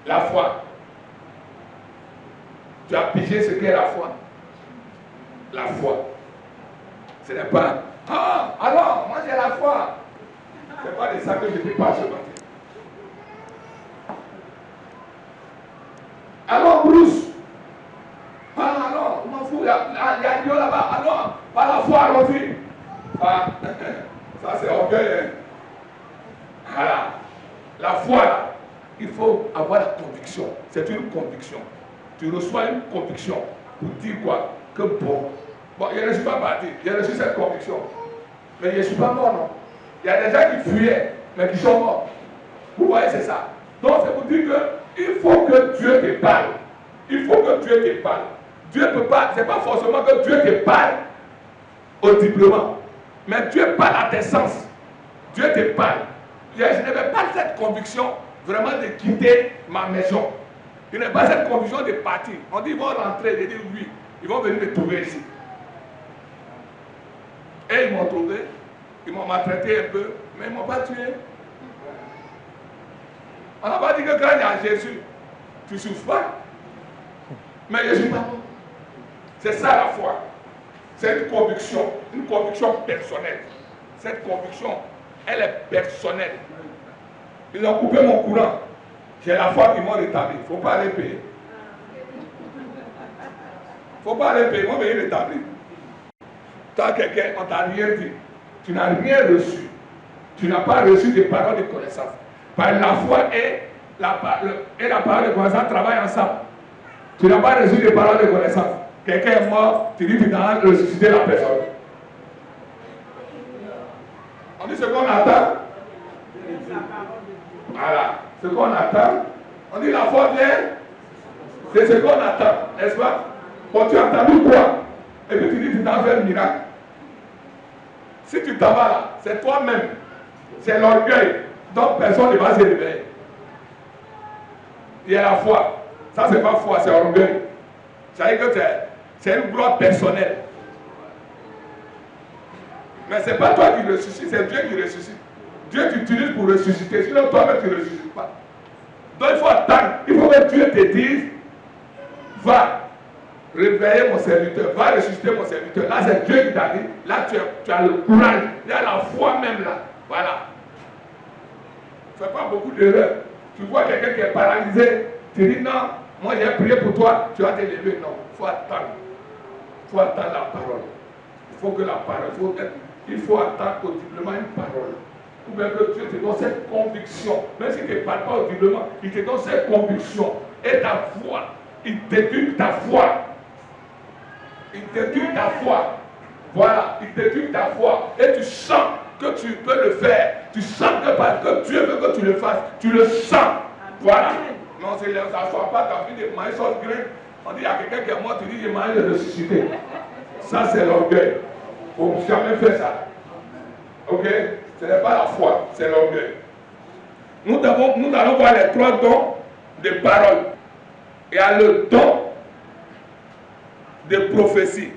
Speaker 1: La foi. Tu as pigé ce qu'est la foi. La foi. Ce n'est pas, ah, alors, moi j'ai la foi. Ce n'est pas de ça que je ne pas ce matin. Alors, Bruce. Ah, alors, je m'en fous, il y a Dieu là-bas. Alors, par la foi, allons-y. Ah, ça c'est orgueil. Hein? Voilà. La foi, là, il faut avoir la conviction. C'est une conviction. Tu reçois une conviction pour dire quoi? Que bon. Bon, je ne suis pas parti. J'ai reçu cette conviction. Mais je ne suis pas mort, non. Il y a des gens qui fuyaient, mais qui sont morts. Vous voyez, c'est ça. Donc, c'est pour dire qu'il faut que Dieu te parle. Il faut que Dieu te parle. Dieu ne peut pas, ce n'est pas forcément que Dieu te parle audiblement. Mais Dieu parle à tes sens. Dieu te parle. Je n'avais pas cette conviction vraiment de quitter ma maison. Je n'ai pas cette conviction de partir. On dit ils vont rentrer, je dis oui. Ils vont venir me trouver ici. Et ils m'ont trouvé. Ils m'ont maltraité un peu, mais ils ne m'ont pas tué. On n'a pas dit que quand il y a Jésus, tu ne souffres pas. Mais je ne suis pas mort. C'est ça la foi. C'est une conviction personnelle. Cette conviction, elle est personnelle. Ils ont coupé mon courant. J'ai la foi qu'ils m'ont rétabli. Il ne faut pas aller payer. Il ne faut pas aller payer. Ils m'ont venir rétablir. Toi, quelqu'un, on t'a rien dit. Tu n'as rien reçu. Tu n'as pas reçu des paroles de connaissance. Parce que la foi et la parole de connaissance travaillent ensemble. Tu n'as pas reçu des paroles de connaissance. Quelqu'un est mort, tu dis que tu dois ressusciter la personne. On dit ce qu'on attend. Voilà. Ce qu'on attend. On dit la foi vient. C'est ce qu'on attend. N'est-ce pas? Quand tu as entendu quoi? Et puis tu dis que tu t'en fais un miracle. Si tu t'en vas là, c'est toi-même. C'est l'orgueil. Donc personne ne va se réveiller. Il y a la foi. Ça, c'est pas foi, c'est orgueil. Ça veut dire que c'est une gloire personnelle. Mais ce n'est pas toi qui ressuscites, c'est Dieu qui ressuscite. Dieu t'utilise pour ressusciter, sinon toi-même tu ne ressuscites pas. Donc il faut attendre. Il faut que Dieu te dise, va réveiller mon serviteur, va ressusciter mon serviteur. Là, c'est Dieu qui t'a dit. Là, tu as le courage. Il y a la foi même là. Voilà. Ne fais pas beaucoup d'erreurs. Tu vois quelqu'un qui est paralysé, tu dis non, moi j'ai prié pour toi, tu vas te lever. Non, il faut attendre. Il faut attendre la parole. Il faut que la parole, il faut attendre audiblement une parole. Ou bien que Dieu te donne cette conviction. Même si tu ne parles pas audiblement, il te donne cette conviction. Et ta foi, il t'éduque ta foi. Il t'éduque ta foi. Voilà, il t'éduque ta foi. Et tu sens que tu peux le faire. Tu sens que parce que Dieu veut que tu le fasses. Tu le sens. Voilà. Non, ça ne soit pas ta vie de maïs sauce graine. On dit à quelqu'un qui est mort, tu dis j'ai mangé de ressusciter. Ça, c'est l'orgueil. Il ne faut jamais faire ça. Ok? Ce n'est pas la foi, c'est l'orgueil. Nous allons voir les 3 dons de parole. Il y a le don de prophétie.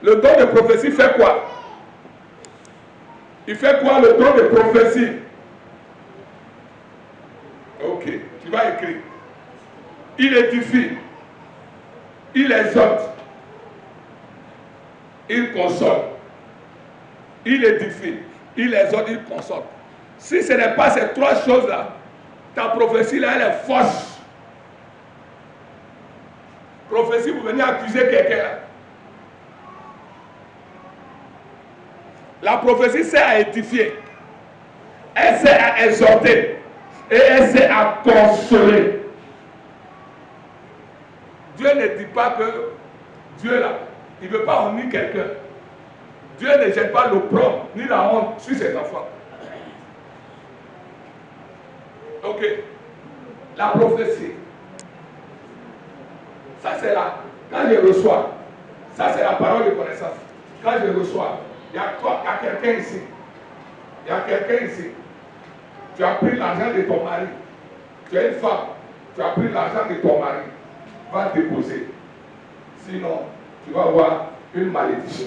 Speaker 1: Le don de prophétie fait quoi? Il fait quoi le don de prophétie? Ok, tu vas écrire. Il édifie, il exhorte, il console. Il édifie, il exhorte, il console. Si ce n'est pas ces 3 choses-là, ta prophétie là, elle est fausse. Prophétie, vous venez accuser quelqu'un. La prophétie sert à édifier. Elle sert à exhorter. Et elle sert à consoler. Dieu ne dit pas que Dieu là, il ne veut pas honner quelqu'un. Dieu ne jette pas l'opprobre ni la honte sur ses enfants. Ok. La prophétie. Ça c'est là. Quand je reçois, ça c'est la parole de connaissance. Quand je reçois, il y a quelqu'un ici. Il y a quelqu'un ici. Tu as pris l'argent de ton mari. Tu es une femme. Tu as pris l'argent de ton mari. Va déposer. Sinon, tu vas avoir une malédiction.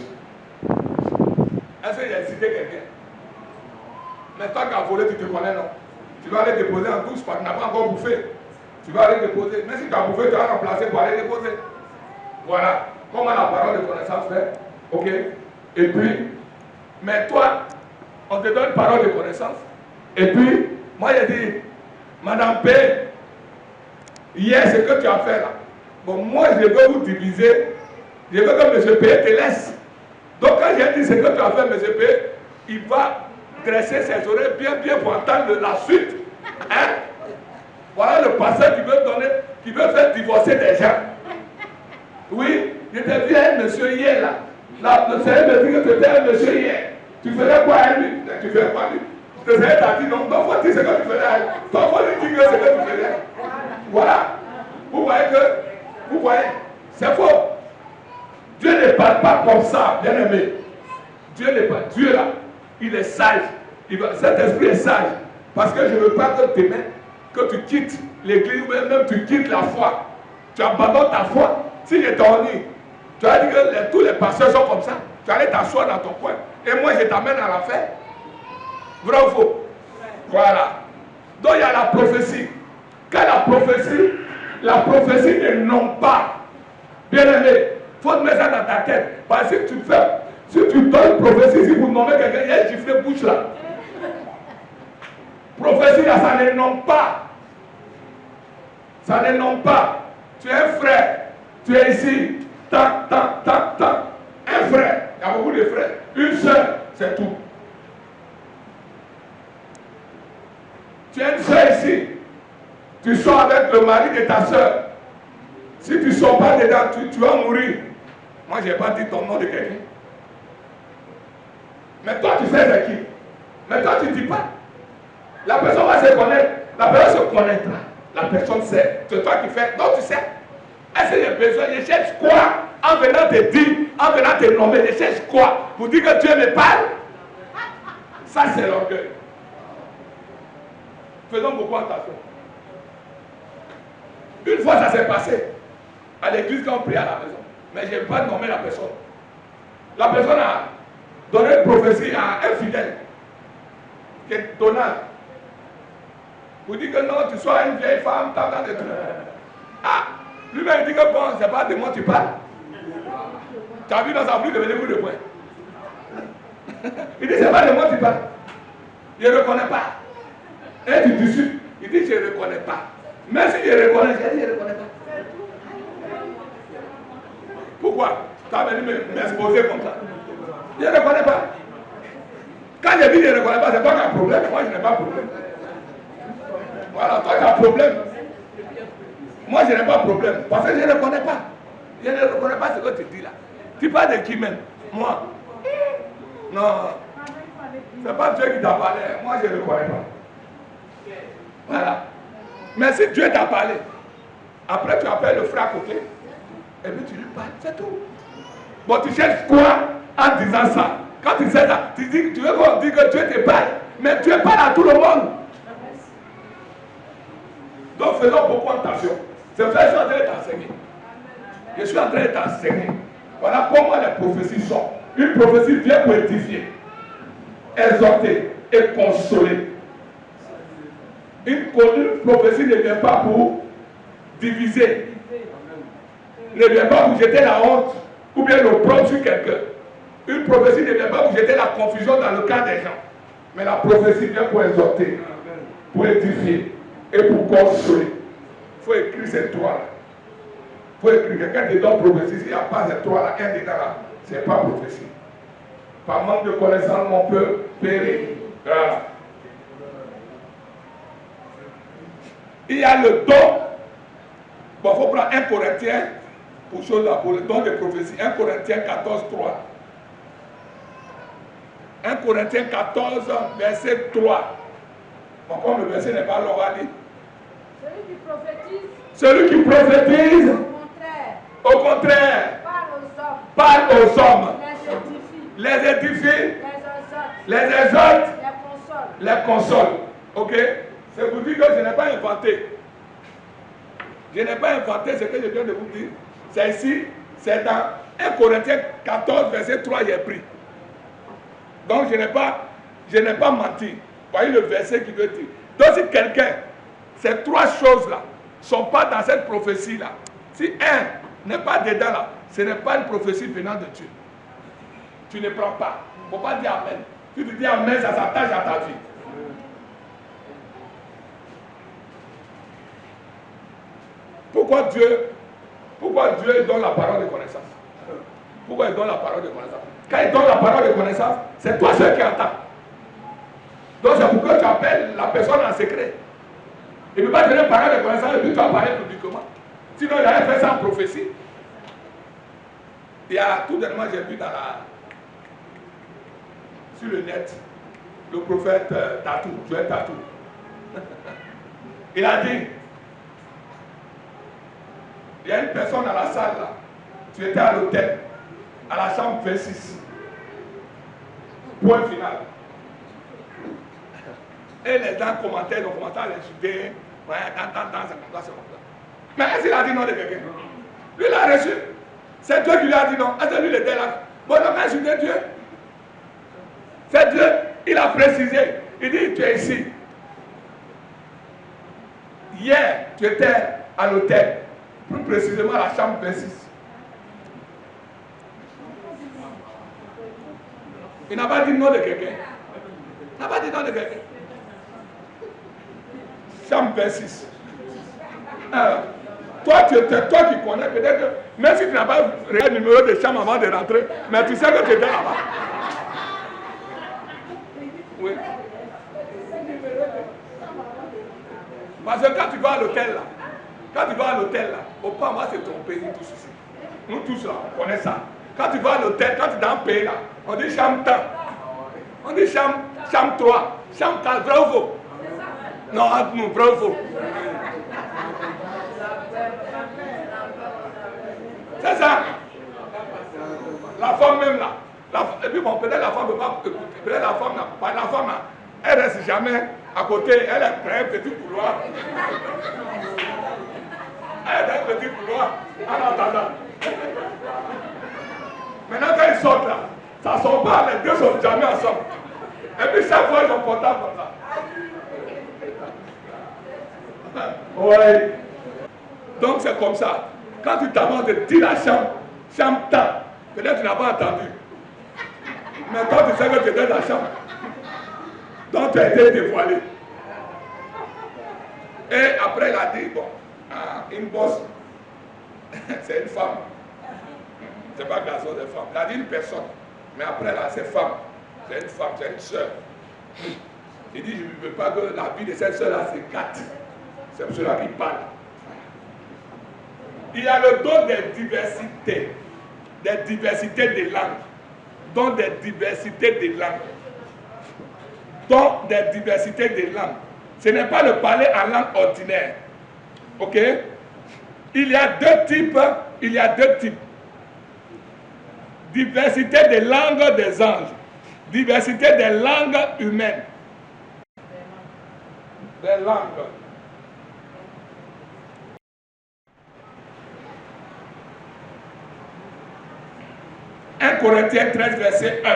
Speaker 1: Est-ce que j'ai cité quelqu'un? Mais toi qui as volé, tu te connais, non? Tu vas aller déposer en douce parce que tu n'as pas encore bouffé. Tu vas aller déposer. Mais si tu as bouffé, tu vas remplacer pour aller déposer. Voilà. Comment la parole de connaissance fait? Ok? Et puis, mais toi, on te donne parole de connaissance. Et puis, moi j'ai dit, Madame P, hier, ce que tu as fait là. Bon, moi, je veux vous diviser. Je veux que M. P te laisse. Donc, quand j'ai dit ce que tu as fait, M. P, il va dresser ses oreilles bien pour entendre la suite. Hein? Voilà le pasteur qui veut donner, qui veut faire divorcer des gens. Oui, je t'ai vu un monsieur hier là. Le Seigneur me dit que tu étais un monsieur hier. Tu faisais quoi à lui? Tu faisais quoi à lui? Le Seigneur t'a dit non, donc faut dire ce que tu faisais à lui. Donc faut lui dire ce que tu faisais. Voilà. Vous voyez, c'est faux. Dieu ne parle pas comme ça, bien aimé. Dieu n'est pas, Dieu là, il est sage. Cet esprit est sage. Parce que je ne veux pas que demain, que tu quittes l'église ou même tu quittes la foi. Tu abandonnes ta foi. Si je t'ennuie, tu as dit que tous les pasteurs sont comme ça. Tu allais t'asseoir dans ton coin. Et moi, je t'amène à la fête. Vrai ou faux? Voilà. Donc, il y a la prophétie. Quand la prophétie ne nomme pas. Bien aimé, il faut te mettre ça dans ta tête. Parce que si tu donnes prophétie, si vous nommez quelqu'un, il y a un giflet bouche là. Prophétie là, ça ne nomme pas. Ça ne nomme pas. Tu es un frère. Tu es ici. Tac. Un frère. Il y a beaucoup de frères. Une soeur, c'est tout. Tu es une soeur ici. Tu sors avec le mari de ta soeur. Si tu ne sors pas dedans, tu vas mourir. Moi, je n'ai pas dit ton nom de quelqu'un. Mais toi, tu sais c'est qui. Mais toi, tu ne dis pas. La personne va se connaître. La personne se connaîtra. La personne sait. C'est toi qui fais. Donc, tu sais. Est-ce que j'ai besoin? Je cherche quoi? En venant te dire, en venant te nommer, je cherche quoi? Pour dire que Dieu me parle? Ça, c'est l'orgueil. Faisons beaucoup attention. Une fois, ça s'est passé à l'église quand on priait à la maison. Mais je n'ai pas nommé la personne. La personne a donné une prophétie à un fidèle, qui est Donald. Vous dites que non, tu sois une vieille femme, tant de trucs. Ah, lui-même dit que bon, c'est pas de moi tu parles. Tu as vu dans sa bouche devenir coup de poing. Il dit, c'est pas de moi tu parles. Je ne reconnais pas. Et tu discutes. Il dit, je ne reconnais pas. Mais si je reconnais, je dis, je ne reconnais pas. Pourquoi? Tu as venu m'exposer comme ça. Je ne reconnais pas. Quand je dis je ne reconnais pas, c'est toi qui as un problème. Moi, je n'ai pas de problème. Voilà, toi qui as un problème. Moi, je n'ai pas de problème. Parce que je ne reconnais pas. Je ne reconnais pas ce que tu dis là. Tu parles de qui même? Moi? Non. C'est pas Dieu qui t'a parlé. Moi, je ne reconnais pas. Voilà. Mais si Dieu t'a parlé, après tu appelles le frère à côté, et puis tu lui parles, c'est tout. Bon, tu cherches quoi en disant ça? Quand tu sais ça, tu veux qu'on dise que Dieu te parle, mais Dieu parle à tout le monde. Donc faisons beaucoup attention. C'est pour ça que je suis en train de t'enseigner. Je suis en train de t'enseigner. Voilà comment les prophéties sont. Une prophétie vient pour édifier, exhorter et consoler. Une prophétie ne vient pas pour diviser. Ne vient pas pour jeter la honte ou bien l'opprobre sur quelqu'un. Une prophétie ne vient pas pour jeter la confusion dans le cœur des gens. Mais la prophétie vient pour exhorter, pour édifier et pour consoler. Il faut écrire ces trois-là. Il faut écrire. Quelqu'un te donne prophétie, s'il n'y a pas ces trois-là, un dedans là, ce n'est pas prophétie. Par manque de connaissance, on peut périr. Voilà. Il y a le don. Bon, il faut prendre 1 Corinthiens pour chose là, pour le don de prophétie. 1 Corinthiens 14, 3. 1 Corinthiens 14, verset 3. Bon, comme le verset n'est pas là, on va lire. Celui qui prophétise, au contraire, parle aux hommes, les édifie, les exhorte, les console. Ok? C'est pour dire que je n'ai pas inventé. Je n'ai pas inventé ce que je viens de vous dire. C'est ici, c'est dans 1 Corinthiens 14, verset 3, j'ai pris. Donc je n'ai pas menti. Voyez le verset qui veut dire. Donc si quelqu'un, ces trois choses-là, ne sont pas dans cette prophétie-là, si un n'est pas dedans là, ce n'est pas une prophétie venant de Dieu. Tu ne prends pas. Il ne faut pas dire Amen. Si tu dis Amen, ça s'attache à ta vie. Pourquoi Dieu donne la parole de connaissance? Pourquoi il donne la parole de connaissance? Quand il donne la parole de connaissance, c'est toi seul qui entends. Donc c'est pourquoi tu appelles la personne en secret. Il ne peut pas donner une parole de connaissance et puis tu vas parler publiquement. Sinon il avait fait ça en prophétie. Il y a tout dernièrement, j'ai vu sur le net, le prophète Tatou, Joël Tatou. Il a dit, il y a une personne dans la salle là, tu étais à l'hôtel, à la chambre 26. Point final. Et les gens commentaient, ils ont commencé à l'insulter. Ouais, c'est comme ça. Mais est-ce qu'il a dit non de quelqu'un? Lui, il a reçu. C'est Dieu qui lui a dit non. Est-ce que lui, il était là? Bon, donc, insulter Dieu. C'est Dieu. Il a précisé. Il dit, tu es ici. Hier, tu étais à l'hôtel. Plus précisément à la chambre 26. Il n'a pas dit non de quelqu'un. Il n'a pas dit non de quelqu'un. Chambre 26. Toi qui connais, peut-être que, même si tu n'as pas le numéro de chambre avant de rentrer, mais tu sais que tu étais là-bas. Oui. Parce que quand tu vas à l'hôtel là, au pas on va se tromper, nous tous ici. Nous tous là, on connaît ça. Quand tu vas à l'hôtel, quand tu es dans le pays là, on dit chambre temps. On dit chambre 3, chambre 4, vrai ou faux? Non, entre nous, vrai ou faux? C'est ça. La femme même là. Et puis bon, peut-être la femme ne peut pas. Peut-être la femme là, elle reste jamais à côté, elle est près un petit couloir. Elle est dans un petit couloir en attendant. Maintenant quand ils sortent là, ça ne sort pas, les deux ne sont jamais ensemble. Et puis chaque fois ils ont portable comme ça. Ouais. Donc c'est comme ça. Quand tu t'avances de dire la chambre temps, peut-être tu n'as pas entendu. Mais quand tu sais que tu es dans la chambre, donc tu as été dévoilé. Et après il a dit, bon, une bosse, c'est une femme. C'est pas garçon, c'est femme. Il a dit une personne. Mais après là, c'est femme. C'est une femme, c'est une soeur. Il dit, je ne veux pas que la vie de cette soeur-là se gâte. C'est pour cela qu'il parle. Il y a le don des diversités de langues. Don des diversités de langues. Don des diversités de langues. Ce n'est pas le parler en langue ordinaire. Ok? Il y a deux types. Diversité des langues des anges. Diversité des langues humaines. Des langues. 1 Corinthiens 13, verset 1.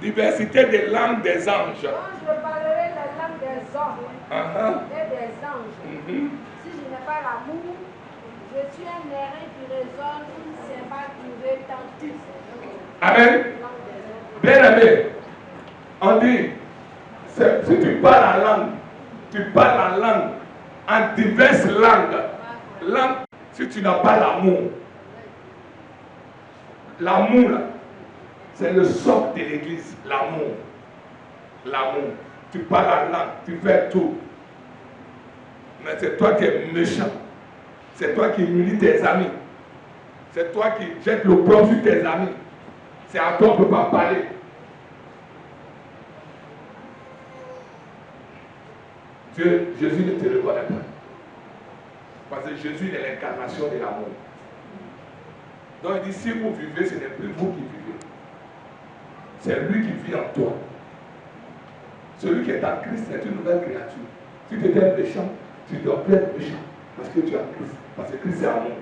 Speaker 1: Diversité des langues des anges.
Speaker 3: Quand je parlerai la langue des hommes et des anges, si je n'ai pas l'amour, je suis un airain qui résonne, une cymbale qui retentit.
Speaker 1: Amen. Bien aimé, on dit, si tu parles la langue, en diverses langues, si tu n'as pas l'amour, c'est le socle de l'église, l'amour. Tu parles la langue, tu fais tout. Mais c'est toi qui es méchant. C'est toi qui humilie tes amis. C'est toi qui jettes l'opprobre sur tes amis. C'est à toi qu'on ne peut pas parler. Jésus ne te reconnaît pas. Parce que Jésus est l'incarnation de l'amour. Donc il dit, si vous vivez, ce n'est plus vous qui vivez. C'est lui qui vit en toi. Celui qui est en Christ est une nouvelle créature. Si tu étais méchant, tu ne dois plus être méchant. Parce que tu es en Christ. Parce que Christ est amour.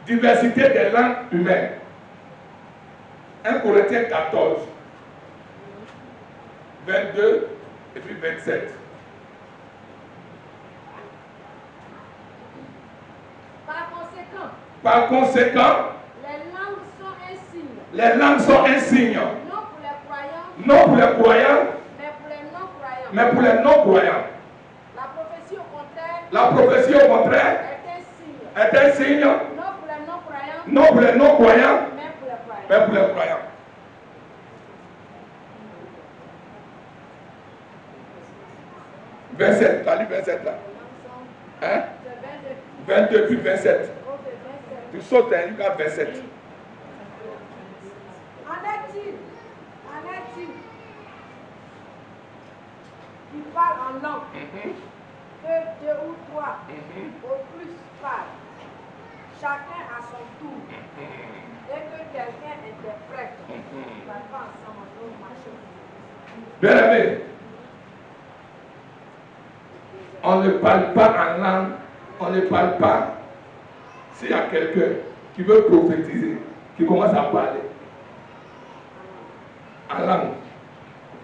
Speaker 1: Diversité des langues humaines. 1 Corinthiens 14, 22 et puis 27. Par conséquent,
Speaker 3: les langues sont un signe.
Speaker 1: Les langues sont un signe.
Speaker 3: Non pour les croyants,
Speaker 1: Non pour les croyants,
Speaker 3: mais pour les non-croyants.
Speaker 1: mais pour les non-croyants.
Speaker 3: La prophétie au contraire,
Speaker 1: La prophétie au contraire
Speaker 3: est un signe.
Speaker 1: est un signe.
Speaker 3: Non pour les non-croyants,
Speaker 1: Non pour les non-croyants,
Speaker 3: mais pour les croyants.
Speaker 1: mais pour les croyants. Verset, tu as lu 27 là. Hein? 22 puis 27. Tu sautes un Lucas 27.
Speaker 3: En est-il qui parle en langue que deux ou trois au plus parlent, chacun à son tour, et que quelqu'un interprète. On va pas ensemble, on va marcher.
Speaker 1: Bien aimé, on ne parle pas en langue, on ne parle pas. S'il y a quelqu'un qui veut prophétiser, qui commence à parler en langue,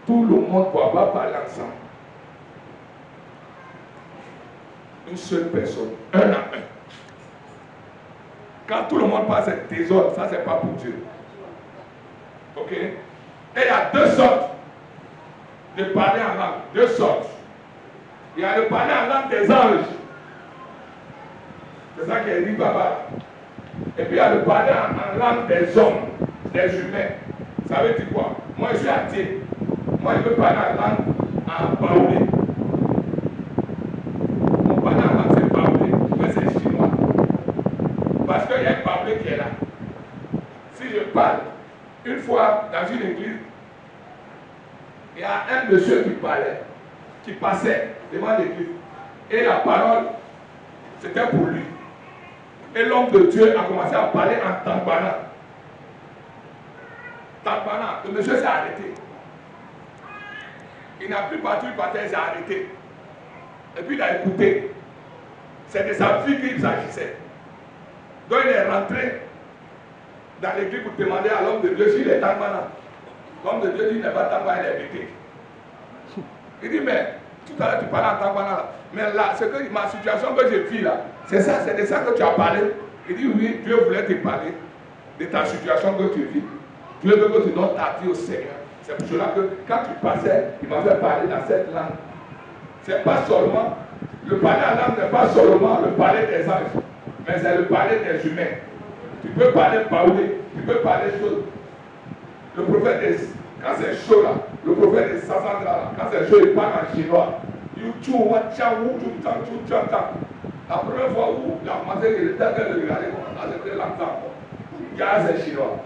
Speaker 1: tout le monde ne va pas parler ensemble. Une seule personne, un à un. Quand tout le monde passe un désordre, ça c'est pas pour Dieu. Ok? Et il y a deux sortes de parler en langue. Deux sortes. Il y a le parler en langue des anges. C'est ça qu'il dit Baba. Et puis il y a le parler en langue des hommes, des humains. Ça veut dire quoi? Moi je suis athée. Moi je veux parler en langue en baoulé. Mon parler en langue c'est baoulé, mais c'est chinois. Parce qu'il y a un baoulé qui est là. Si je parle, une fois dans une église, il y a un monsieur qui parlait, qui passait devant l'église. Et la parole, c'était pour lui. Et l'homme de Dieu a commencé à parler en Tangana. Tangana, le monsieur s'est arrêté. Il n'a plus battu le bâtiment, il s'est arrêté. Et puis il a écouté. C'est de sa vie qu'il s'agissait. Donc il est rentré dans l'église pour demander à l'homme de Dieu s'il est Tangana. L'homme de Dieu dit qu'il n'est pas Tangana, il est vêté. Il dit, mais tout à l'heure tu parlais en Tangana. Mais là, c'est que ma situation que je vis là, c'est ça, c'est de ça que tu as parlé. Il dit, oui, Dieu voulait te parler de ta situation que tu vis. Dieu veut que tu donnes ta vie au Seigneur. C'est pour cela que quand tu passais, il m'avait parlé dans cette langue. C'est pas seulement, le parler en langue n'est pas seulement le parler des anges, mais c'est le parler des humains. Tu peux parler baoulé, tu peux parler chaud. Le prophète, quand c'est chaud là, le prophète de Sassandra là, quand c'est chaud, il parle en chinois. La première fois où il a commencé à regarder, c'était l'enfant. C'est chinois.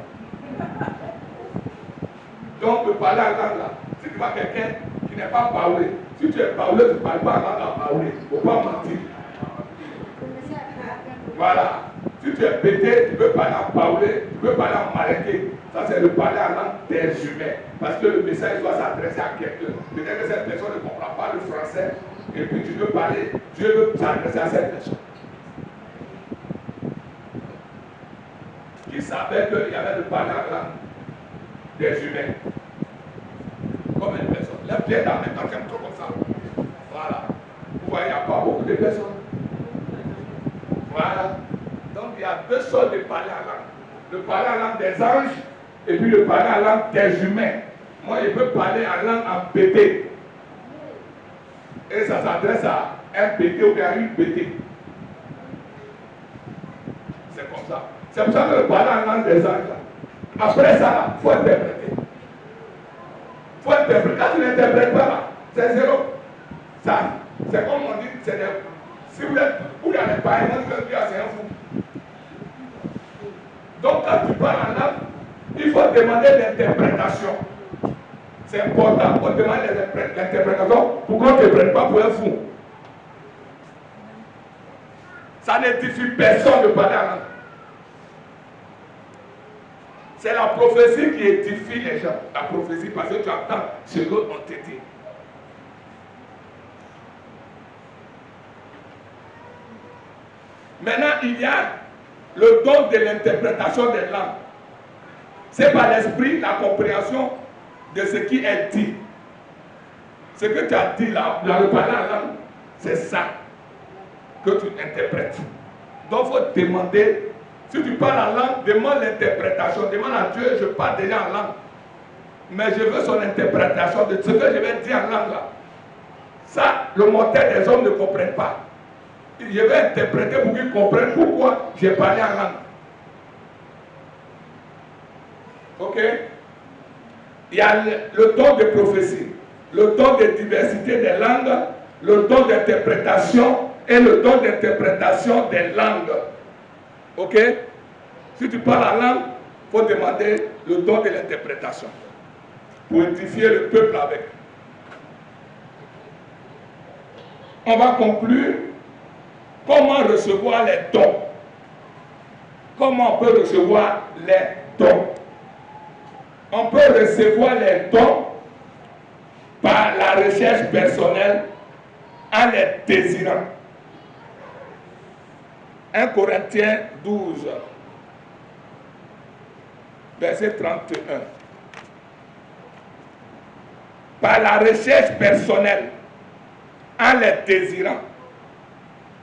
Speaker 1: Donc, le parler en langue là, si tu vois quelqu'un qui n'est pas baoulé, si tu es baoulé, tu ne parles pas en langue à baoulé. Il ne faut pas mentir. Voilà. Si tu es pété, tu peux parler en baoulé, tu peux parler en maléqué. Ça, c'est le parler en langue des humains. Parce que le message doit s'adresser à quelqu'un. Peut-être que cette personne ne comprend pas le français. Et puis tu veux parler, Dieu veut s'adresser à cette personne. Qui savait qu'il y avait le parler en langue des humains. Comme une personne. Les pieds dans les temps, comme ça. Voilà. Vous voyez, il n'y a pas beaucoup de personnes. Voilà. Donc il y a deux sortes de parler en langue. Le parler en langue des anges et puis le parler en langue des humains. Moi, je peux parler en langue en pété. Et ça s'adresse à un pété ou bien à une pété. C'est comme ça. C'est pour ça que le parler en langue des anges, là. Après ça, il faut interpréter. Il faut interpréter. Quand tu n'interprètes pas, là, c'est zéro. Ça, c'est comme on dit, c'est des... Si vous êtes, où il y a des païens, on dit que Dieu c'est un fou. Donc quand tu parles en langue, il faut demander l'interprétation. C'est important pour demander l'interprétation pour qu'on ne te prenne pas pour un fou. Ça n'édifie personne de parler en langue. C'est la prophétie qui édifie les gens. La prophétie parce que tu entends ce qu'on te dit. Maintenant, il y a le don de l'interprétation des langues. C'est par l'esprit la compréhension de ce qui est dit. Ce que tu as dit là, dans le parler en langue, c'est ça que tu interprètes. Donc il faut demander, si tu parles en langue, demande l'interprétation, demande à Dieu, je parle déjà en langue, mais je veux son interprétation de ce que je vais dire en langue là. Ça, le mortel des hommes ne comprennent pas. Je vais interpréter pour qu'ils comprennent pourquoi j'ai parlé en langue. Ok? Il y a le don de prophétie, le don de diversité des langues, le don d'interprétation et le don d'interprétation des langues. Ok? Si tu parles en langue, il faut demander le don de l'interprétation pour édifier le peuple avec. On va conclure. Comment recevoir les dons? Comment on peut recevoir les dons? On peut recevoir les dons par la recherche personnelle en les désirant. 1 Corinthiens 12, verset 31. Par la recherche personnelle en les désirant.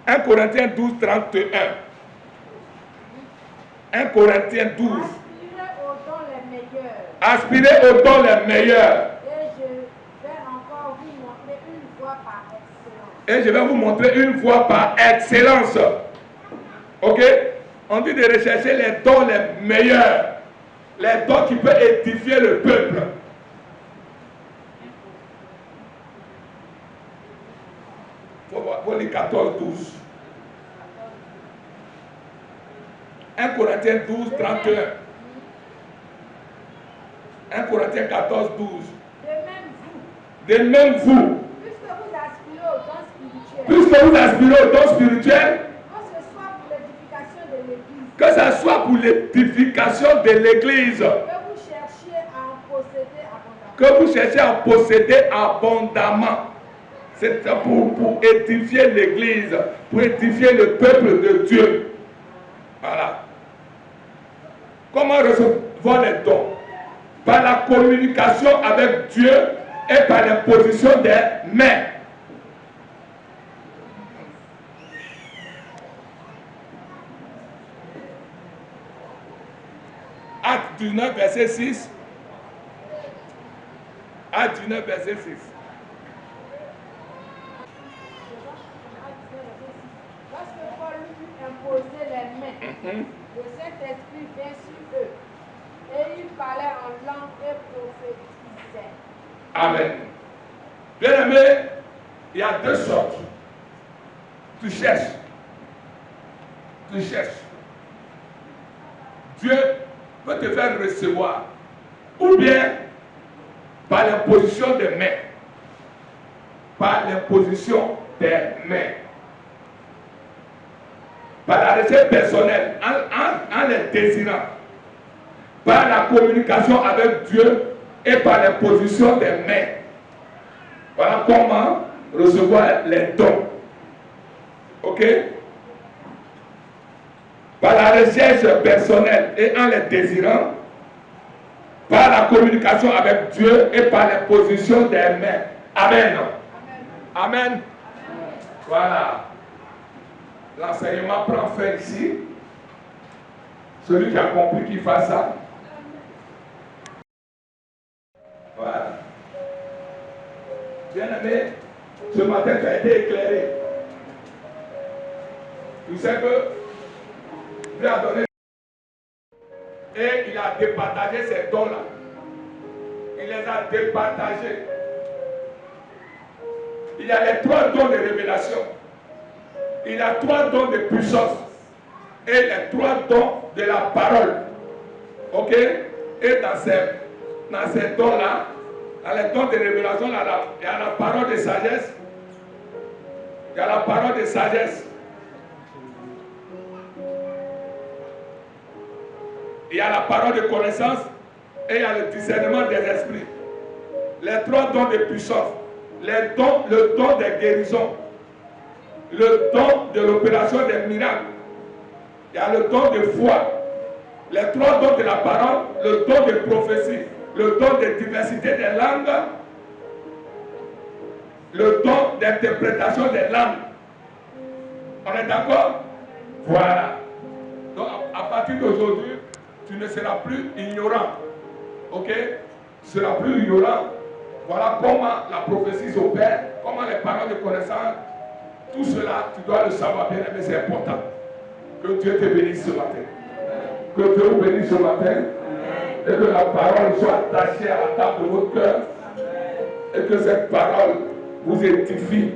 Speaker 1: 1 Corinthiens 12, 31. 1 Corinthiens 12. Aspirez aux dons les meilleurs. Et je vais vous montrer une voie par excellence. Ok? On dit de rechercher les dons les meilleurs. Les dons qui peuvent édifier le peuple. Pour les 14, 12. 1 Corinthiens 12, 31. 1 Corinthiens 14, 12. De même vous. Puisque vous aspirez au don spirituel. Que ce soit pour l'édification de l'Église. Que vous cherchiez à en posséder abondamment. C'est pour édifier l'Église, pour édifier le peuple de Dieu. Voilà. Comment recevoir les dons? Par la communication avec Dieu et par l'imposition des mains. Acte 19, verset 6. Acte 19, verset 6.
Speaker 3: Lorsque Paul eut imposé les mains, le Saint-Esprit vint sur eux, et ils parlaient en langue et prophétisaient.
Speaker 1: Amen. Bien aimé, il y a deux sortes. Tu cherches. Tu cherches. Dieu peut te faire recevoir. Ou bien par l'imposition des mains. Par l'imposition des mains. Par la recherche personnelle, en les désirant. Par la communication avec Dieu et par l'imposition des mains. Voilà comment recevoir les dons. Ok? Par la recherche personnelle et en les désirant. Par la communication avec Dieu et par l'imposition des mains. Amen. Amen. Amen. Voilà. L'enseignement prend fin ici. Celui qui a compris qu'il fasse ça. Voilà. Bien aimé, ce matin tu as été éclairé. Tu sais que Dieu a donné et il a départagé ces dons-là. Il les a départagés. Il y a les 3 dons de révélation. Il a 3 dons de puissance. Et les 3 dons de la parole. Ok? Et dans ces dons-là, dans les dons de révélation, il y a la parole de sagesse. Il y a la parole de sagesse. Il y a la parole de connaissance. Et il y a le discernement des esprits. Les 3 dons de puissance. Le don des guérisons. Le don de l'opération des miracles. Il y a le don de foi, les 3 dons de la parole, le don de prophétie, le don de diversité des langues, le don d'interprétation des langues. On est d'accord? Voilà. Donc à partir d'aujourd'hui, tu ne seras plus ignorant. Ok? Tu ne seras plus ignorant. Voilà comment la prophétie s'opère, comment les paroles de connaissance, tout cela, tu dois le savoir bien, mais c'est important. Que Dieu te bénisse ce matin. Que Dieu vous bénisse ce matin. Et que la parole soit attachée à la table de votre cœur. Et que cette parole vous édifie